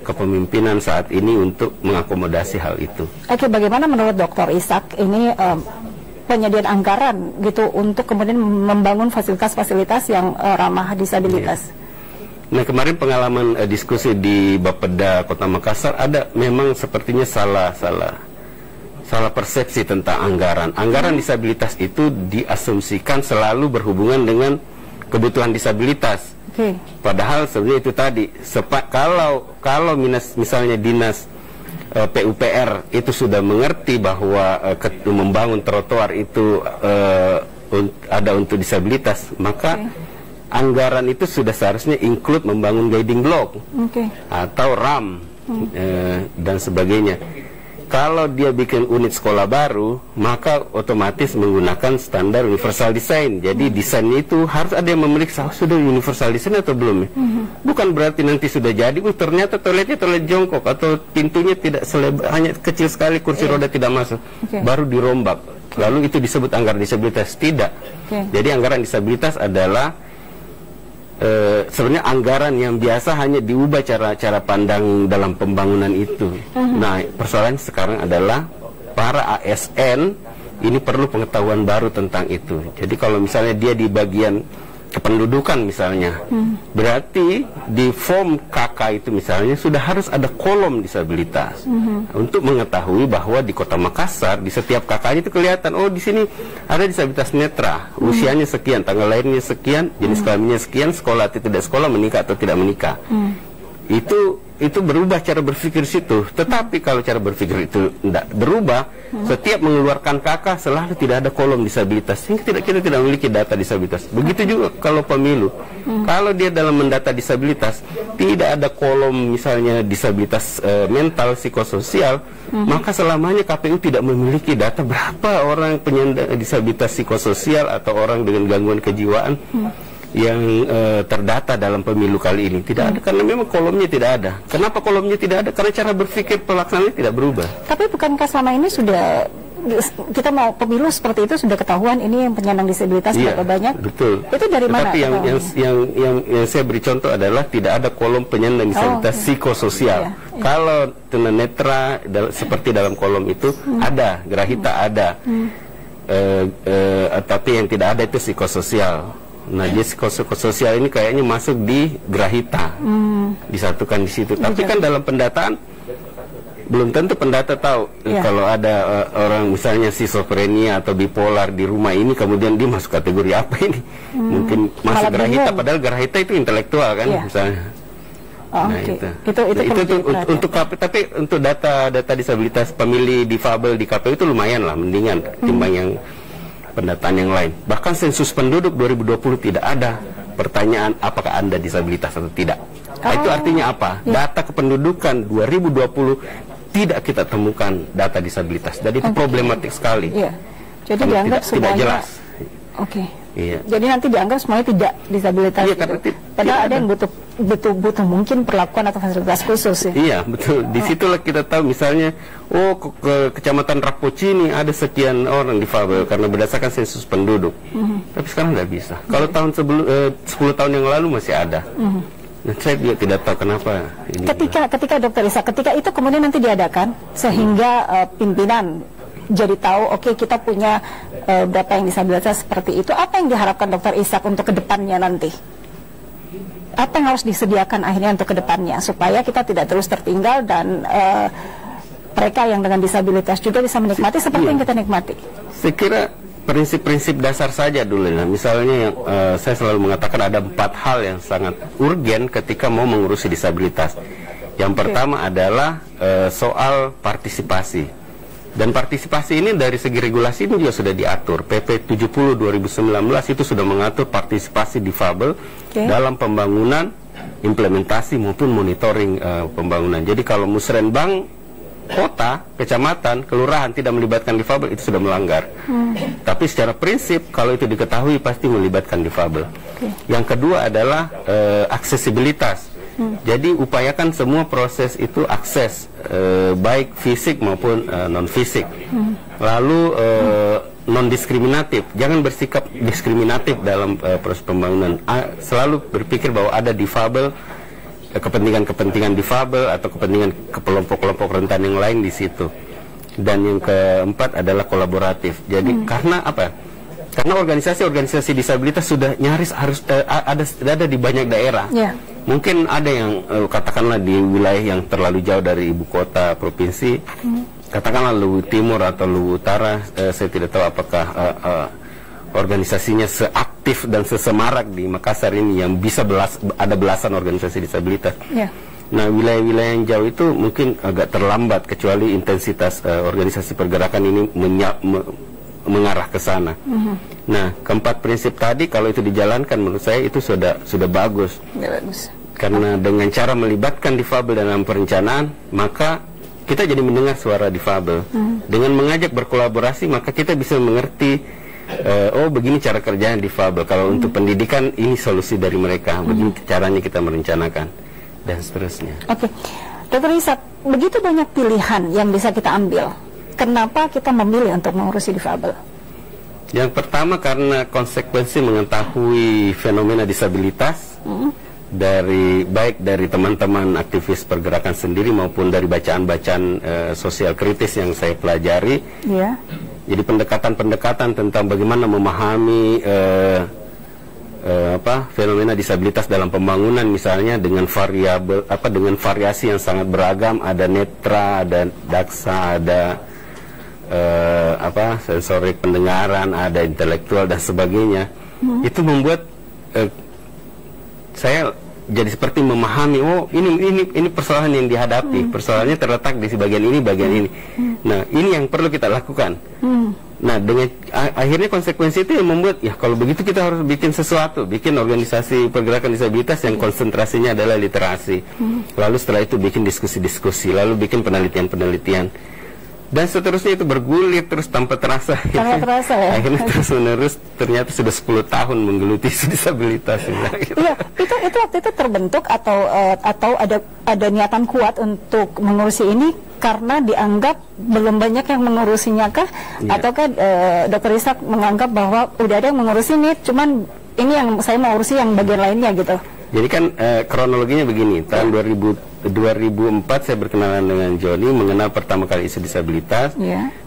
kepemimpinan saat ini untuk mengakomodasi hal itu. Oke, bagaimana menurut Dr. Ishak ini penyediaan anggaran gitu untuk kemudian membangun fasilitas-fasilitas yang ramah disabilitas? Nah, kemarin pengalaman diskusi di Bapeda Kota Makassar, ada memang sepertinya salah persepsi tentang anggaran. Anggaran disabilitas itu diasumsikan selalu berhubungan dengan kebutuhan disabilitas. Padahal sebenarnya itu tadi, kalau misalnya dinas PUPR itu sudah mengerti bahwa membangun trotoar itu ada untuk disabilitas, maka anggaran itu sudah seharusnya include membangun guiding block atau RAM dan sebagainya. Kalau dia bikin unit sekolah baru, maka otomatis menggunakan standar universal design. Jadi desainnya itu harus ada yang memeriksa, sudah universal design atau belum ya? Bukan berarti nanti sudah jadi, ternyata toiletnya toilet jongkok atau pintunya tidak selebar, hanya kecil sekali, kursi roda tidak masuk, baru dirombak. Lalu itu disebut anggaran disabilitas? Tidak. Jadi anggaran disabilitas adalah sebenarnya anggaran yang biasa hanya diubah cara pandang dalam pembangunan itu. Nah, persoalannya sekarang adalah para ASN ini perlu pengetahuan baru tentang itu. Jadi kalau misalnya dia di bagian kependudukan misalnya, berarti di form KK itu misalnya sudah harus ada kolom disabilitas untuk mengetahui bahwa di Kota Makassar di setiap KK-nya itu kelihatan, oh di sini ada disabilitas netra, usianya sekian, tanggal lahirnya sekian, jenis kelaminnya sekian, sekolah atau tidak sekolah, menikah atau tidak menikah. Itu berubah cara berpikir situ. Tetapi kalau cara berpikir itu tidak berubah, setiap mengeluarkan KK selalu tidak ada kolom disabilitas, sehingga kita tidak memiliki data disabilitas. Begitu juga kalau pemilu, kalau dia dalam mendata disabilitas tidak ada kolom misalnya disabilitas mental, psikososial, maka selamanya KPU tidak memiliki data berapa orang penyandang disabilitas psikososial atau orang dengan gangguan kejiwaan yang terdata dalam pemilu kali ini. Tidak ada, karena memang kolomnya tidak ada. Kenapa kolomnya tidak ada? Karena cara berpikir pelaksanaannya tidak berubah. Tapi bukankah selama ini sudah kita mau pemilu seperti itu sudah ketahuan ini yang penyandang disabilitas berapa banyak? Betul. Itu dari mana? Tapi yang saya beri contoh adalah tidak ada kolom penyandang disabilitas psikososial. Kalau tunanetra seperti dalam kolom itu ada, grahita ada, tapi yang tidak ada itu psikososial. Nah, dia psikososial ini kayaknya masuk di grahita, disatukan di situ. Tapi kan dalam pendataan belum tentu pendata tahu kalau ada orang misalnya skizofrenia atau bipolar di rumah ini, kemudian dia masuk kategori apa ini? Mungkin masuk grahita, padahal grahita itu intelektual kan, misalnya. Oh, nah, itu untuk KPU, tapi untuk data disabilitas pemilih difabel di KPU itu lumayan lah, mendingan ketimbang yang pendataan yang lain. Bahkan sensus penduduk 2020 tidak ada pertanyaan apakah Anda disabilitas atau tidak. Nah, itu artinya apa? Data kependudukan 2020 tidak kita temukan data disabilitas. Jadi itu problematik sekali. Iya. Jadi dianggap tidak jelas. Oke. Iya. Jadi nanti dianggap semuanya tidak disabilitas. Iya, gitu. Padahal ada yang butuh mungkin perlakuan atau fasilitas khusus ya. Iya, betul. Disitulah kita tahu misalnya, ke Kecamatan Rapocini ada sekian orang difabel karena berdasarkan sensus penduduk. Tapi sekarang nggak bisa. Kalau tahun 10 tahun yang lalu masih ada. Nah, saya juga tidak tahu kenapa ini. Ketika Dokter Ishak, ketika itu kemudian nanti diadakan sehingga pimpinan jadi tahu, oke, kita punya berapa yang disabilitas seperti itu. Apa yang diharapkan Dokter Ishak untuk kedepannya nanti? Apa yang harus disediakan akhirnya untuk kedepannya supaya kita tidak terus tertinggal dan mereka yang dengan disabilitas juga bisa menikmati seperti yang kita nikmati? Saya kira prinsip-prinsip dasar saja dulu lah. Misalnya yang saya selalu mengatakan ada 4 hal yang sangat urgen ketika mau mengurusi disabilitas. Yang pertama adalah soal partisipasi. Dan partisipasi ini dari segi regulasi ini juga sudah diatur. PP 70 2019 itu sudah mengatur partisipasi difabel dalam pembangunan, implementasi maupun monitoring pembangunan. Jadi kalau musrenbang kota, kecamatan, kelurahan tidak melibatkan difabel itu sudah melanggar. Tapi secara prinsip kalau itu diketahui pasti melibatkan difabel. Yang kedua adalah aksesibilitas. Jadi upayakan semua proses itu akses, baik fisik maupun non fisik. Lalu non diskriminatif, jangan bersikap diskriminatif dalam proses pembangunan. Selalu berpikir bahwa ada difabel, kepentingan difabel atau kepentingan kelompok-kelompok rentan yang lain di situ. Dan yang keempat adalah kolaboratif. Jadi karena apa? Karena organisasi disabilitas sudah nyaris harus ada di banyak daerah. Mungkin ada yang katakanlah di wilayah yang terlalu jauh dari ibu kota provinsi, katakanlah Luwu Timur atau Luwu Utara. Saya tidak tahu apakah organisasinya seaktif dan sesemarak di Makassar ini yang bisa ada belasan organisasi disabilitas. Nah, wilayah-wilayah yang jauh itu mungkin agak terlambat kecuali intensitas organisasi pergerakan ini mengarah ke sana. Nah, keempat prinsip tadi kalau itu dijalankan menurut saya itu sudah bagus. Karena dengan cara melibatkan difabel dalam perencanaan, maka kita jadi mendengar suara difabel. Dengan mengajak berkolaborasi, maka kita bisa mengerti, oh begini cara kerjanya difabel. Kalau untuk pendidikan ini solusi dari mereka, begini caranya kita merencanakan dan seterusnya. Oke, Dokter Ishak, begitu banyak pilihan yang bisa kita ambil. Kenapa kita memilih untuk mengurusi difabel? Yang pertama karena konsekuensi mengetahui fenomena disabilitas baik dari teman-teman aktivis pergerakan sendiri maupun dari bacaan-bacaan sosial kritis yang saya pelajari. Jadi pendekatan-pendekatan tentang bagaimana memahami fenomena disabilitas dalam pembangunan, misalnya dengan variasi yang sangat beragam, ada netra, ada daksa, ada sensorik pendengaran, ada intelektual dan sebagainya. Itu membuat saya jadi seperti memahami, oh ini persoalan yang dihadapi, persoalannya terletak di bagian ini. Nah, ini yang perlu kita lakukan. Nah, dengan akhirnya konsekuensi itu yang membuat, ya kalau begitu kita harus bikin sesuatu, bikin organisasi pergerakan disabilitas yang konsentrasinya adalah literasi. Lalu setelah itu bikin diskusi-diskusi, lalu bikin penelitian-penelitian. Dan seterusnya itu bergulir terus tanpa terasa. Ya. Akhirnya terus menerus ternyata sudah 10 tahun menggeluti disabilitas. Iya, itu waktu itu terbentuk atau ada niatan kuat untuk mengurusi ini karena dianggap belum banyak yang mengurusinya kah? Ataukah Dokter Ishak menganggap bahwa udah ada yang mengurusi ini, cuman ini yang saya mau urusi yang bagian lainnya gitu? Jadi kan kronologinya begini, tahun 2004 saya berkenalan dengan Joni, mengenal pertama kali isu disabilitas.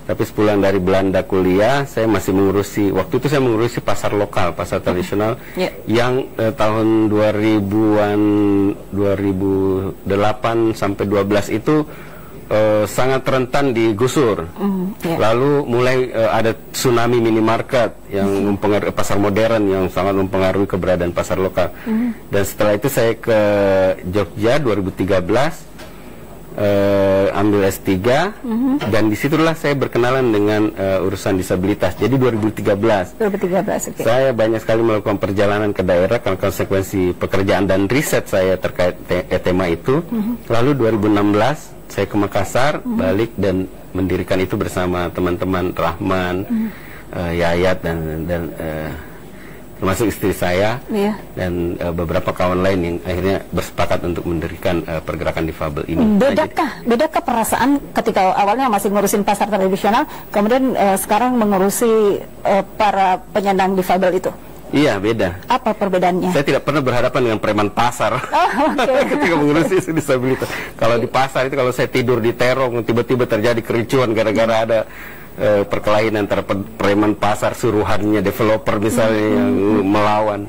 Tapi sepulang dari Belanda kuliah, saya masih mengurusi, waktu itu saya mengurusi pasar lokal, pasar tradisional, yang tahun 2008 sampai 12 itu sangat rentan digusur. Lalu mulai ada tsunami minimarket yang mempengaruhi pasar modern, yang sangat mempengaruhi keberadaan pasar lokal. Dan setelah itu saya ke Jogja 2013, ambil S3, dan disitulah saya berkenalan dengan urusan disabilitas. Jadi 2013 okay. Saya banyak sekali melakukan perjalanan ke daerah karena konsekuensi pekerjaan dan riset saya terkait tema itu. Lalu 2016 saya ke Makassar, balik dan mendirikan itu bersama teman-teman Rahman, Yayat dan termasuk istri saya, dan beberapa kawan lain yang akhirnya bersepakat untuk mendirikan pergerakan difabel ini. Bedakah perasaan ketika awalnya masih ngurusin pasar tradisional, kemudian sekarang mengurusi para penyandang difabel itu? Iya, beda. Apa perbedaannya? Saya tidak pernah berhadapan dengan preman pasar ketika mengurusi disabilitas. Kalau di pasar itu, kalau saya tidur di terong, tiba-tiba terjadi kericuan gara-gara ada perkelahian antara preman pasar suruhannya developer misalnya yang melawan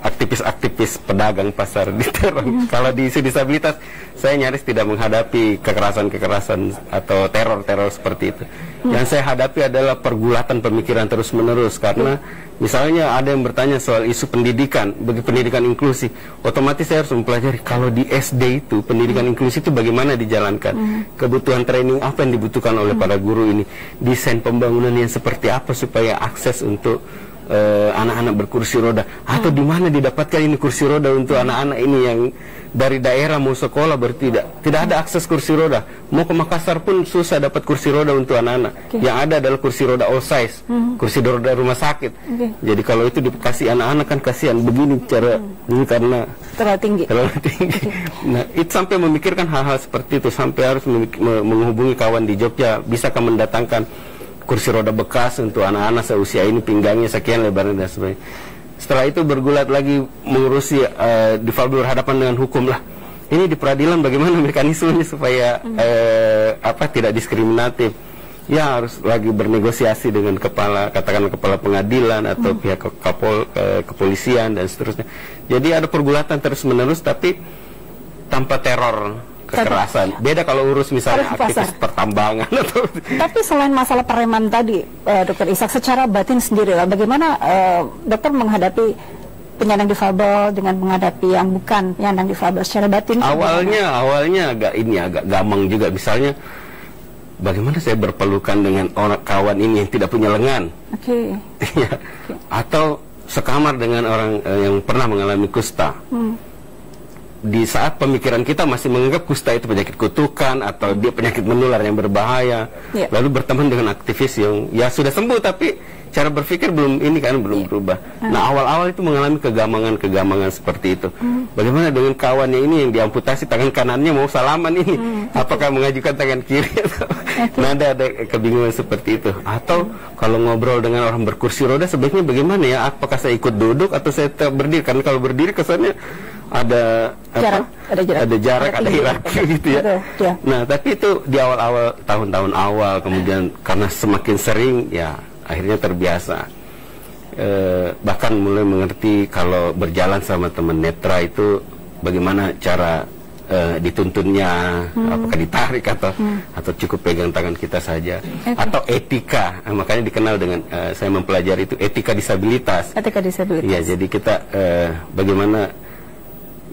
aktivis-aktivis pedagang pasar di terong. Kalau di isu disabilitas, saya nyaris tidak menghadapi kekerasan-kekerasan atau teror-teror seperti itu. Yang saya hadapi adalah pergulatan pemikiran terus-menerus, karena misalnya ada yang bertanya soal isu pendidikan, bagi pendidikan inklusi, otomatis saya harus mempelajari kalau di SD itu pendidikan inklusi itu bagaimana dijalankan, kebutuhan training apa yang dibutuhkan oleh para guru ini, desain pembangunan yang seperti apa supaya akses untuk anak-anak berkursi roda, atau di mana didapatkan ini kursi roda untuk anak-anak ini yang dari daerah mau sekolah tidak ada akses kursi roda, mau ke Makassar pun susah dapat kursi roda untuk anak-anak. Yang ada adalah kursi roda all size, kursi roda rumah sakit. Jadi kalau itu dikasih anak-anak kan kasihan begini cara ini karena terlalu tinggi. Nah, itu sampai memikirkan hal-hal seperti itu, sampai harus menghubungi kawan di Jogja, bisakah mendatangkan kursi roda bekas untuk anak-anak seusia ini, pinggangnya sekian, lebarnya dan sebagainya. Setelah itu bergulat lagi mengurusi difabel berhadapan dengan hukum lah. Ini di peradilan bagaimana mekanismenya supaya tidak diskriminatif. Ya harus lagi bernegosiasi dengan katakanlah kepala pengadilan atau pihak kepolisian dan seterusnya. Jadi ada pergulatan terus-menerus tapi tanpa teror kekerasan. Beda kalau urus misalnya aktivis pertambangan atau. Tapi selain masalah preman tadi, Dokter Ishak, secara batin sendiri lah, bagaimana dokter menghadapi penyandang difabel dengan menghadapi yang bukan penyandang difabel secara batin? Awalnya agak gampang juga. Misalnya bagaimana saya berpelukan dengan orang kawan ini yang tidak punya lengan, atau sekamar dengan orang yang pernah mengalami kusta. Di saat pemikiran kita masih menganggap kusta itu penyakit kutukan atau dia penyakit menular yang berbahaya, lalu berteman dengan aktivis yang ya sudah sembuh tapi cara berpikir belum berubah. Nah, awal-awal itu mengalami kegamangan seperti itu. Bagaimana dengan kawannya ini yang diamputasi tangan kanannya mau salaman ini, apakah mengajukan tangan kiri atau nah, ada kebingungan seperti itu. Atau kalau ngobrol dengan orang berkursi roda sebaiknya bagaimana ya, apakah saya ikut duduk atau saya tetap berdiri, karena kalau berdiri kesannya ada jarak, ada hierarki gitu ya. Nah, tapi itu di awal-awal, tahun-tahun awal, kemudian karena semakin sering ya akhirnya terbiasa. Bahkan mulai mengerti kalau berjalan sama teman netra itu bagaimana cara dituntunnya, apakah ditarik atau cukup pegang tangan kita saja, atau etika. Makanya dikenal dengan saya mempelajari itu etika disabilitas. Ya, jadi kita bagaimana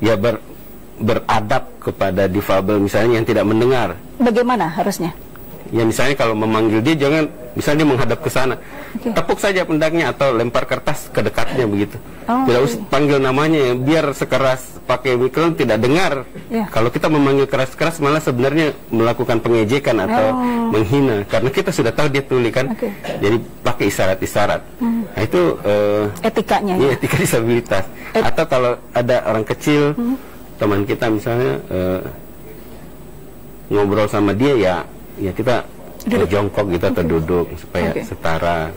ya beradab kepada difabel misalnya yang tidak mendengar. Bagaimana harusnya? Ya misalnya kalau memanggil dia jangan, misalnya dia menghadap ke sana, tepuk saja pundaknya atau lempar kertas ke dekatnya begitu. Tidak usah panggil namanya, biar sekeras pakai mikrofon tidak dengar. Kalau kita memanggil keras-keras malah sebenarnya melakukan pengejekan atau menghina, karena kita sudah tahu dia tuli kan. Jadi pakai isyarat-isyarat. Nah itu etikanya. Ya, etika disabilitas. Atau kalau ada orang kecil, teman kita misalnya ngobrol sama dia ya kita jongkok gitu atau duduk supaya setara.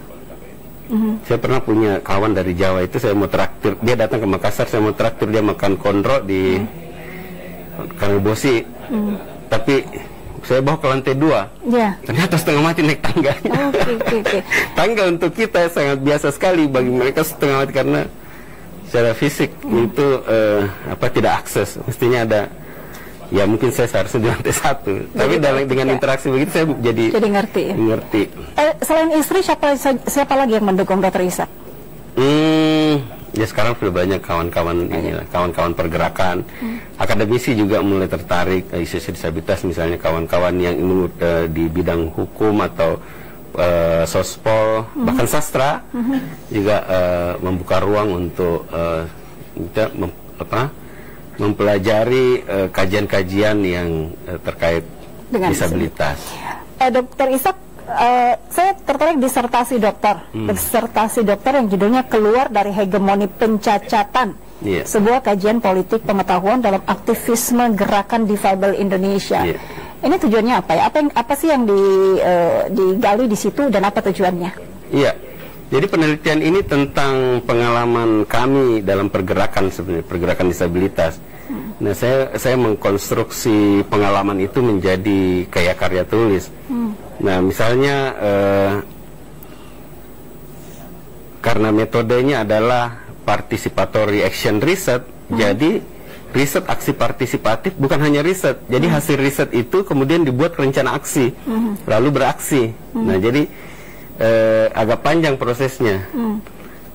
Saya pernah punya kawan dari Jawa itu, saya mau traktir, dia datang ke Makassar, saya mau traktir dia makan kondro di Karebosi, tapi saya bawa ke lantai 2, ternyata setengah mati naik tangga. Tangga untuk kita sangat biasa sekali, bagi mereka setengah mati karena secara fisik itu tidak akses, mestinya ada Ya mungkin saya seharusnya di lantai 1, tapi dengan interaksi begitu saya jadi ngerti. Ya? Ngerti. Selain istri, siapa lagi yang mendukung Dr. Ishak? Ya sekarang sudah banyak kawan-kawan inilah, kawan-kawan pergerakan, akademisi juga mulai tertarik isu disabilitas, misalnya kawan-kawan yang di bidang hukum atau sospol, bahkan sastra juga membuka ruang untuk kita mempelajari kajian-kajian yang terkait dengan disabilitas. Dr. Ishak, saya tertarik disertasi dokter yang judulnya Keluar dari Hegemoni Pencacatan, sebuah kajian politik pengetahuan dalam aktivisme Gerakan Difabel Indonesia. Ini tujuannya apa ya? Apa sih yang digali di situ dan apa tujuannya? Iya. Jadi penelitian ini tentang pengalaman kami dalam pergerakan, sebenarnya pergerakan disabilitas. Nah, saya mengkonstruksi pengalaman itu menjadi kayak karya tulis. Nah, misalnya karena metodenya adalah participatory action research, jadi riset aksi partisipatif bukan hanya riset. Jadi hasil riset itu kemudian dibuat rencana aksi, lalu beraksi. Nah, jadi agak panjang prosesnya.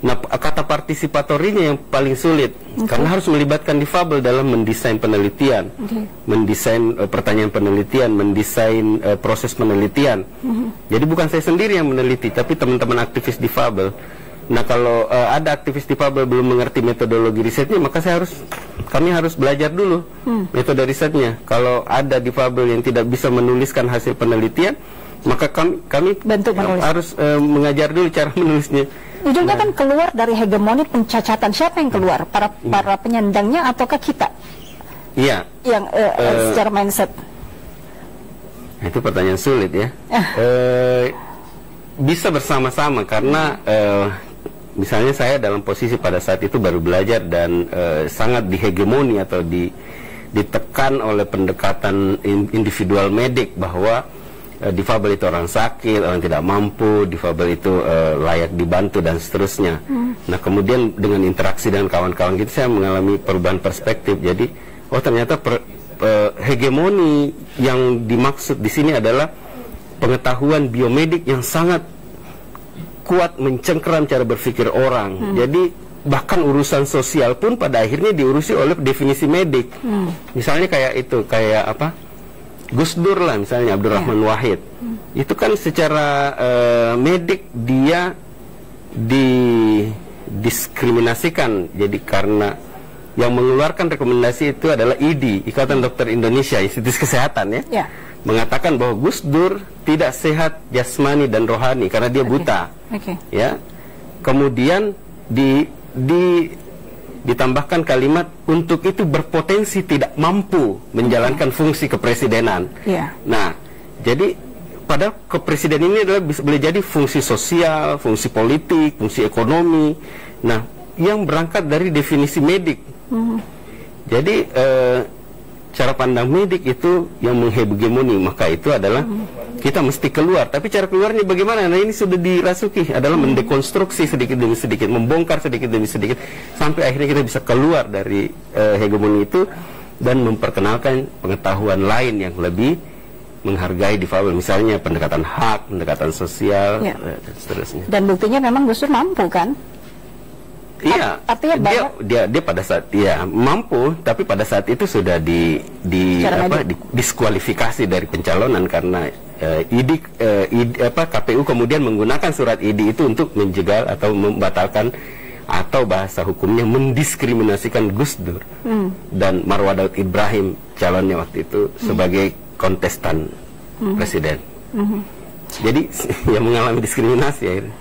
Nah, kata partisipatorinya yang paling sulit, karena harus melibatkan difabel dalam mendesain penelitian, mendesain pertanyaan penelitian, mendesain proses penelitian. Jadi bukan saya sendiri yang meneliti, tapi teman-teman aktivis difabel. Nah, kalau ada aktivis difabel belum mengerti metodologi risetnya, maka kami harus belajar dulu metode risetnya. Kalau ada difabel yang tidak bisa menuliskan hasil penelitian, maka kami harus mengajar dulu cara menulisnya. Ujungnya kan keluar dari hegemoni pencacatan. Siapa yang keluar? Para penyandangnya ataukah kita? Iya. Yang secara mindset. Itu pertanyaan sulit ya. Bisa bersama-sama karena misalnya saya dalam posisi pada saat itu baru belajar dan sangat dihegemoni atau ditekan oleh pendekatan individual medik bahwa difabel itu orang sakit, orang tidak mampu, difabel itu layak dibantu dan seterusnya. Nah, kemudian dengan interaksi dengan kawan-kawan gitu saya mengalami perubahan perspektif. Jadi, ternyata hegemoni yang dimaksud di sini adalah pengetahuan biomedik yang sangat kuat mencengkeram cara berpikir orang. Jadi bahkan urusan sosial pun pada akhirnya diurusi oleh definisi medik. Misalnya kayak Gus Dur lah misalnya, Abdurrahman Wahid. Itu kan secara medik dia didiskriminasikan. Jadi karena yang mengeluarkan rekomendasi itu adalah IDI, Ikatan Dokter Indonesia, Institusi Kesehatan ya. Mengatakan bahwa Gus Dur tidak sehat jasmani dan rohani karena dia buta. Ya. Kemudian ditambahkan kalimat untuk itu berpotensi tidak mampu menjalankan fungsi kepresidenan. Nah, jadi pada kepresidenan ini adalah boleh jadi fungsi sosial, fungsi politik, fungsi ekonomi. Nah, yang berangkat dari definisi medik. Jadi cara pandang medik itu yang menghegemoni, maka itu adalah kita mesti keluar. Tapi cara keluarnya bagaimana? Nah, ini sudah dirasuki, adalah mendekonstruksi sedikit demi sedikit, membongkar sedikit demi sedikit, sampai akhirnya kita bisa keluar dari hegemoni itu dan memperkenalkan pengetahuan lain yang lebih menghargai difabel, misalnya pendekatan hak, pendekatan sosial, dan seterusnya. Dan buktinya memang Gus Dur mampu kan? Iya, artinya dia pada saat mampu, tapi pada saat itu sudah diskualifikasi dari pencalonan karena KPU kemudian menggunakan surat IDI itu untuk menjegal atau membatalkan atau bahasa hukumnya mendiskriminasikan Gus Dur dan Marwah Daud Ibrahim calonnya waktu itu sebagai kontestan presiden. Jadi yang mengalami diskriminasi akhirnya.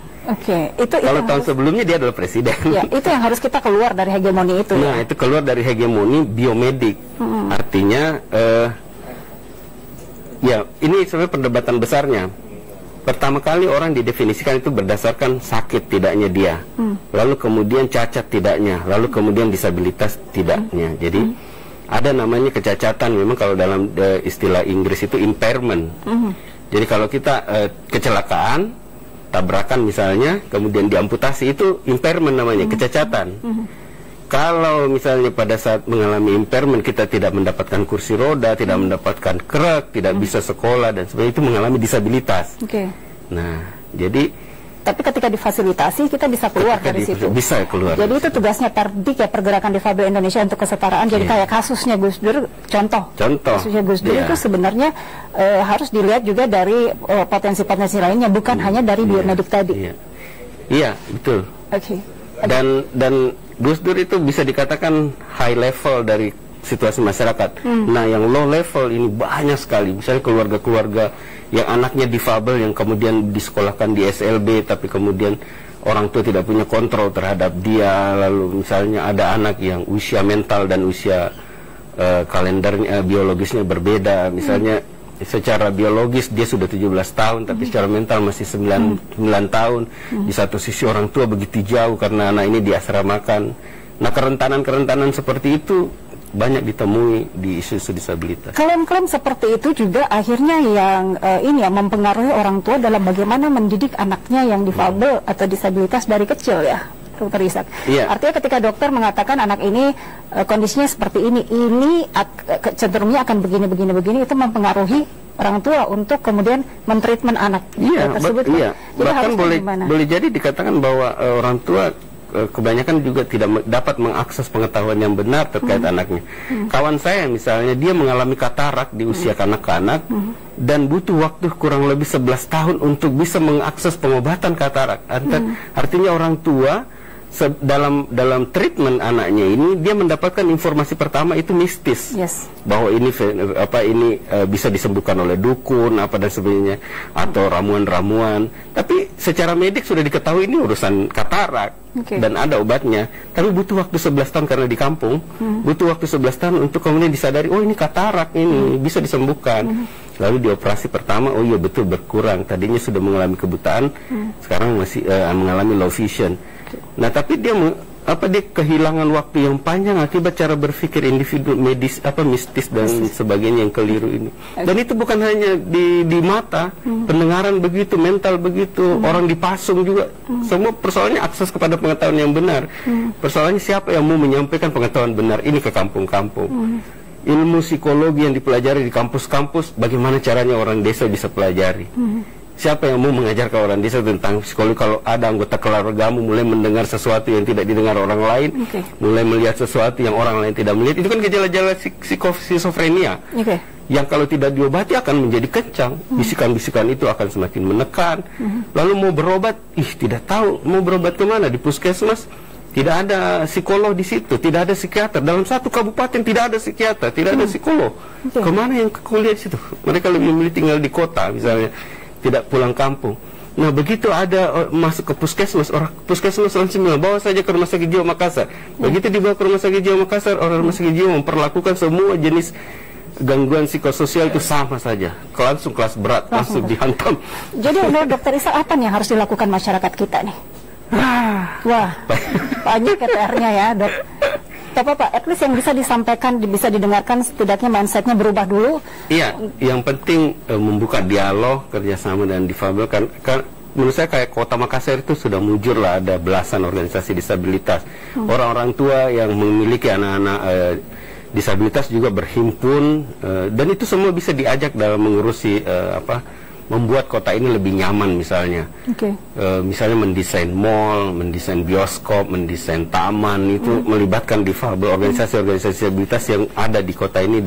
Itu kalau tahun sebelumnya dia adalah presiden. Ya, itu yang harus kita keluar dari hegemoni itu. Nah, itu keluar dari hegemoni biomedik. Artinya, ini sebenarnya perdebatan besarnya. Pertama kali orang didefinisikan itu berdasarkan sakit tidaknya dia, lalu kemudian cacat tidaknya, lalu kemudian disabilitas tidaknya. Jadi ada namanya kecacatan. Memang kalau dalam istilah Inggris itu impairment. Jadi kalau kita kecelakaan, tabrakan misalnya, kemudian diamputasi, itu impairment namanya, kecacatan. Kalau misalnya pada saat mengalami impairment kita tidak mendapatkan kursi roda, tidak mendapatkan krek, tidak bisa sekolah dan sebagainya, itu mengalami disabilitas. Nah, jadi tapi ketika difasilitasi kita bisa keluar dari situ. Bisa keluar. Jadi itu tugasnya Perdik ya, Pergerakan Difabel Indonesia untuk Kesetaraan. Jadi kayak kasusnya Gus Dur, contoh. Kasusnya Gus Dur itu sebenarnya harus dilihat juga dari potensi-potensi lainnya, bukan hanya dari biomedik tadi. Iya, betul. Dan Gus Dur itu bisa dikatakan high level dari situasi masyarakat. Nah, yang low level ini banyak sekali. Misalnya keluarga-keluarga yang anaknya difabel yang kemudian disekolahkan di SLB, tapi kemudian orang tua tidak punya kontrol terhadap dia. Lalu misalnya ada anak yang usia mental dan usia kalendernya biologisnya berbeda. Misalnya secara biologis dia sudah 17 tahun, tapi secara mental masih 9 tahun. Di satu sisi orang tua begitu jauh karena anak ini diasramakan. Nah, kerentanan-kerentanan seperti itu banyak ditemui di isu-isu disabilitas. Klaim-klaim seperti itu juga akhirnya yang mempengaruhi orang tua dalam bagaimana mendidik anaknya yang difabel atau disabilitas dari kecil ya, Dr. Ishak. Artinya ketika dokter mengatakan anak ini kondisinya seperti ini cenderungnya akan begini, itu mempengaruhi orang tua untuk kemudian mentreatment anak tersebut. Bahkan boleh jadi dikatakan bahwa orang tua kebanyakan juga tidak dapat mengakses pengetahuan yang benar terkait anaknya. Kawan saya misalnya, dia mengalami katarak di usia kanak-kanak dan butuh waktu kurang lebih 11 tahun untuk bisa mengakses pengobatan katarak. Artinya orang tua dalam treatment anaknya ini dia mendapatkan informasi pertama itu mistis, bahwa ini bisa disembuhkan oleh dukun dan sebagainya atau ramuan-ramuan. Tapi secara medik sudah diketahui ini urusan katarak dan ada obatnya. Tapi butuh waktu 11 tahun karena di kampung, butuh waktu 11 tahun untuk kemudian disadari, oh ini katarak, ini bisa disembuhkan. Lalu di operasi pertama, oh iya betul berkurang. Tadinya sudah mengalami kebutaan, sekarang masih mengalami low vision. Nah, tapi dia kehilangan waktu yang panjang akibat cara berpikir individu mistis dan sebagainya yang keliru ini. Dan itu bukan hanya di mata, pendengaran begitu, mental begitu, orang dipasung juga. Semua persoalannya akses kepada pengetahuan yang benar. Persoalannya siapa yang mau menyampaikan pengetahuan benar ini ke kampung-kampung. Ilmu psikologi yang dipelajari di kampus-kampus, bagaimana caranya orang desa bisa pelajari. Siapa yang mau mengajar ke orang desa tentang psikologi? Kalau ada anggota keluargamu mulai mendengar sesuatu yang tidak didengar orang lain, mulai melihat sesuatu yang orang lain tidak melihat, itu kan gejala-gejala skizofrenia. Yang kalau tidak diobati akan menjadi kencang. Bisikan-bisikan itu akan semakin menekan. Lalu mau berobat, tidak tahu mau berobat kemana. Di puskesmas tidak ada psikolog di situ, tidak ada psikiater. Dalam satu kabupaten tidak ada psikiater, tidak ada psikolog. Kemana yang kuliah di situ? Mereka lebih memilih tinggal di kota misalnya, tidak pulang kampung. Nah, begitu ada masuk ke puskesmas, orang puskesmas langsung bilang bawa saja ke Rumah Sakit Jiwa Makassar. Begitu dibawa ke Rumah Sakit Jiwa Makassar, orang Rumah Sakit Jiwa memperlakukan semua jenis gangguan psikososial itu sama saja, langsung kelas berat, langsung dihantam. Jadi menurut Dokter Ishak, apa nih yang harus dilakukan masyarakat kita nih? Wah, banyak PR-nya ya, Dok. Apa-apa, at least yang bisa disampaikan, bisa didengarkan, setidaknya mindsetnya berubah dulu. Iya, yang penting membuka dialog, kerjasama dan difabel. Kan menurut saya kayak Kota Makassar itu sudah mujur lah, ada belasan organisasi disabilitas. Orang-orang tua yang memiliki anak-anak disabilitas juga berhimpun, dan itu semua bisa diajak dalam mengurusi membuat kota ini lebih nyaman misalnya. Misalnya mendesain mall, mendesain bioskop, mendesain taman, itu melibatkan difabel, organisasi-organisasi disabilitas yang ada di kota ini,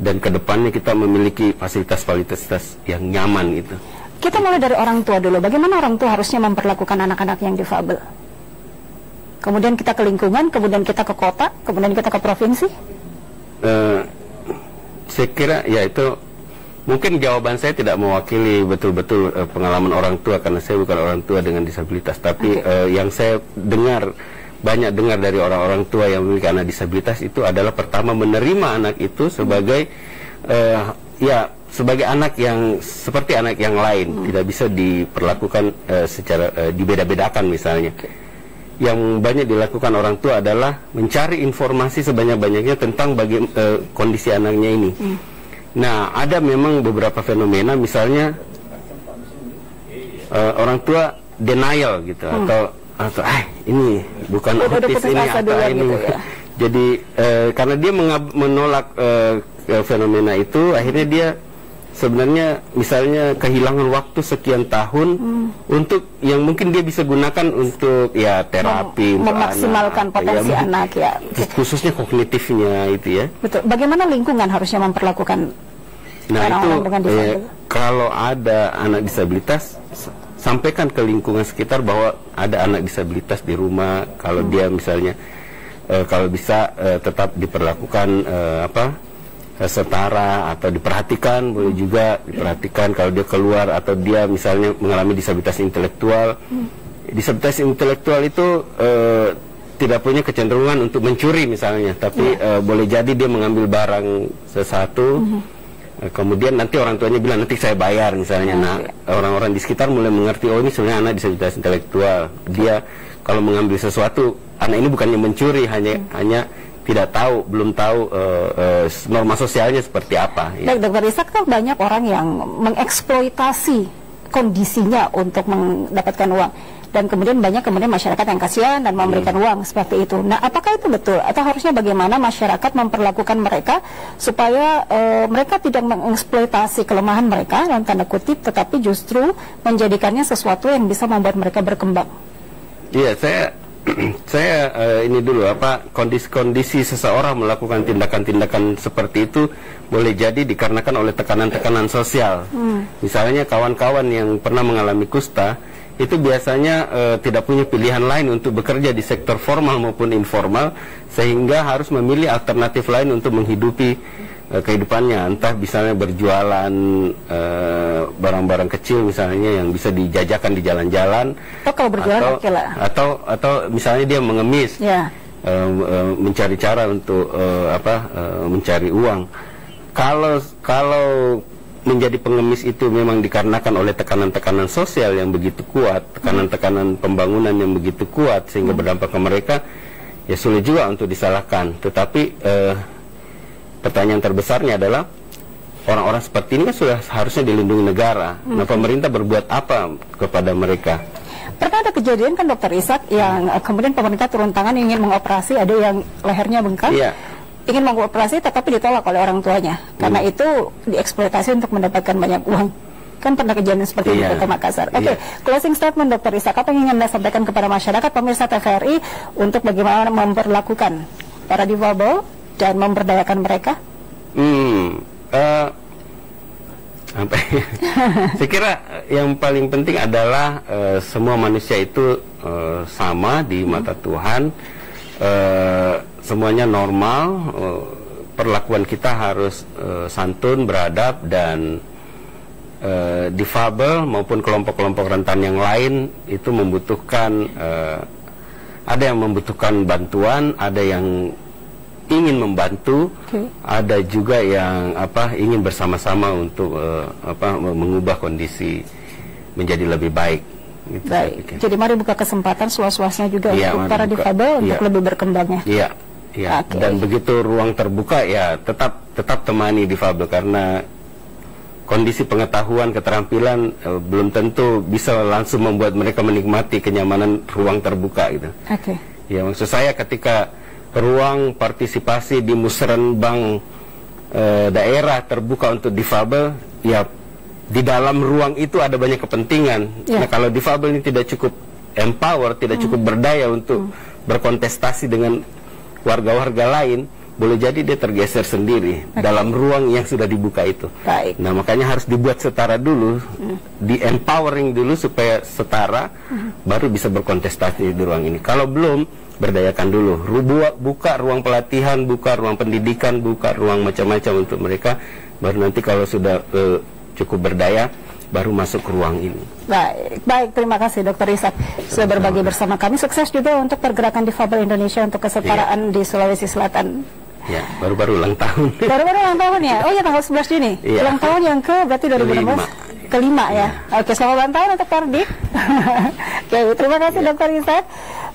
dan kedepannya kita memiliki fasilitas-fasilitas yang nyaman itu. Kita mulai dari orang tua dulu. Bagaimana orang tua harusnya memperlakukan anak-anak yang difabel? Kemudian kita ke lingkungan, kemudian kita ke kota, kemudian kita ke provinsi? Saya kira ya itu mungkin jawaban saya tidak mewakili betul-betul pengalaman orang tua, karena saya bukan orang tua dengan disabilitas. Tapi yang saya banyak dengar dari orang-orang tua yang memiliki anak disabilitas itu adalah pertama menerima anak itu sebagai sebagai anak yang seperti anak yang lain, tidak bisa diperlakukan secara dibeda-bedakan misalnya. Yang banyak dilakukan orang tua adalah mencari informasi sebanyak-banyaknya tentang kondisi anaknya ini. Nah, ada memang beberapa fenomena, misalnya orang tua denial gitu, atau atau ini bukan autis, ini apa ini. Gitu ya? Jadi karena dia menolak fenomena itu, akhirnya dia sebenarnya misalnya kehilangan waktu sekian tahun untuk yang mungkin dia bisa gunakan untuk ya terapi, memaksimalkan potensi anak ya. Khususnya kognitifnya itu ya. Betul. Bagaimana lingkungan harusnya memperlakukan orang-orang dengan disabilitas? Kalau ada anak disabilitas, sampaikan ke lingkungan sekitar bahwa ada anak disabilitas di rumah. Kalau dia misalnya kalau bisa tetap diperlakukan setara atau diperhatikan, boleh juga diperhatikan kalau dia keluar atau dia misalnya mengalami disabilitas intelektual. Disabilitas intelektual itu tidak punya kecenderungan untuk mencuri misalnya, tapi boleh jadi dia mengambil barang sesuatu, kemudian nanti orang tuanya bilang nanti saya bayar misalnya. Nah, orang-orang di sekitar mulai mengerti, oh ini sebenarnya anak disabilitas intelektual. Dia kalau mengambil sesuatu, anak ini bukannya mencuri, hanya tidak tahu, belum tahu norma sosialnya seperti apa. Baik, Dokter Ishak, kan banyak orang yang mengeksploitasi kondisinya untuk mendapatkan uang, dan kemudian banyak masyarakat yang kasihan dan memberikan uang seperti itu. Nah, apakah itu betul atau harusnya bagaimana masyarakat memperlakukan mereka supaya mereka tidak mengeksploitasi kelemahan mereka dalam tanda kutip, tetapi justru menjadikannya sesuatu yang bisa membuat mereka berkembang? Iya, saya ini dulu kondisi seseorang melakukan tindakan-tindakan seperti itu boleh jadi dikarenakan oleh tekanan-tekanan sosial. Misalnya kawan-kawan yang pernah mengalami kusta itu biasanya tidak punya pilihan lain untuk bekerja di sektor formal maupun informal, sehingga harus memilih alternatif lain untuk menghidupi kehidupannya, entah misalnya berjualan barang-barang kecil misalnya yang bisa dijajakan di jalan-jalan, atau misalnya dia mengemis, mencari cara untuk mencari uang. Kalau menjadi pengemis itu memang dikarenakan oleh tekanan-tekanan sosial yang begitu kuat, tekanan-tekanan pembangunan yang begitu kuat sehingga berdampak ke mereka, ya sulit juga untuk disalahkan. Tetapi pertanyaan terbesarnya adalah orang-orang seperti ini kan sudah harusnya dilindungi negara. Nah, pemerintah berbuat apa kepada mereka? Pernah ada kejadian kan, Dokter Ishak, yang kemudian pemerintah turun tangan ingin mengoperasi, ada yang lehernya bengkak, ingin mengoperasi tetapi ditolak oleh orang tuanya karena itu dieksploitasi untuk mendapatkan banyak uang. Kan pernah kejadian seperti itu di Kota Makassar. Oke, closing statement Dokter Ishak, apa yang ingin Anda sampaikan kepada masyarakat pemirsa TVRI untuk bagaimana memperlakukan para difabel dan memberdayakan mereka? Saya kira yang paling penting adalah semua manusia itu sama di mata Tuhan, semuanya normal, perlakuan kita harus santun, beradab, dan difabel maupun kelompok-kelompok rentan yang lain itu membutuhkan, ada yang membutuhkan bantuan, ada yang ingin membantu, ada juga yang ingin bersama-sama untuk mengubah kondisi menjadi lebih baik. Gitu. Baik. Jadi mari buka kesempatan seluas-luasnya juga untuk para difabel untuk lebih berkembangnya. Dan begitu ruang terbuka, ya tetap temani difabel, karena kondisi pengetahuan, keterampilan belum tentu bisa langsung membuat mereka menikmati kenyamanan ruang terbuka gitu. Ya, maksud saya ketika ruang partisipasi di musrenbang daerah terbuka untuk difabel, ya di dalam ruang itu ada banyak kepentingan. Nah, kalau difabel ini tidak cukup empower, tidak cukup berdaya untuk berkontestasi dengan warga-warga lain, boleh jadi dia tergeser sendiri dalam ruang yang sudah dibuka itu. Nah, makanya harus dibuat setara dulu, di empowering dulu supaya setara, baru bisa berkontestasi di ruang ini. Kalau belum, berdayakan dulu, buka ruang pelatihan, buka ruang pendidikan, buka ruang macam-macam untuk mereka, baru nanti kalau sudah cukup berdaya, baru masuk ke ruang ini. Baik, terima kasih Dokter Ishak sudah berbagi bersama kami. Sukses juga untuk pergerakan difabel Indonesia untuk kesetaraan di Sulawesi Selatan. Ya, baru-baru ulang tahun. Baru-baru ulang tahun ya? Oh ya, tanggal 11 Juni. Ulang tahun yang berarti 2016? Kelima ya. Oke, selamat ulang tahun untuk Pardi. Oke, terima kasih Dokter Ishak.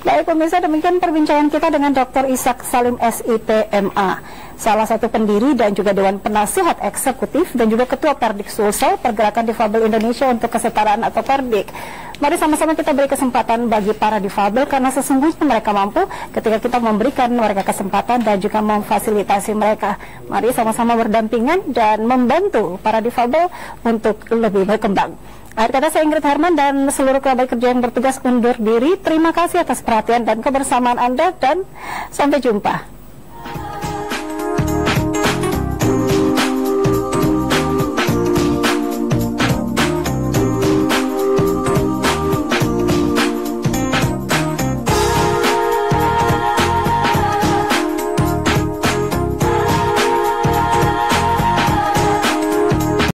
Baik pemirsa, demikian perbincangan kita dengan Dr. Ishak Salim SIPMA, salah satu pendiri dan juga Dewan Penasihat Eksekutif dan juga Ketua Perdik Sulsel Pergerakan Difabel Indonesia untuk Kesetaraan atau Perdik. Mari sama-sama kita beri kesempatan bagi para difabel karena sesungguhnya mereka mampu ketika kita memberikan mereka kesempatan dan juga memfasilitasi mereka. Mari sama-sama berdampingan dan membantu para difabel untuk lebih berkembang. Akhir kata saya Ingrid Herman dan seluruh kerabat kerja yang bertugas undur diri. Terima kasih atas perhatian dan kebersamaan Anda dan sampai jumpa.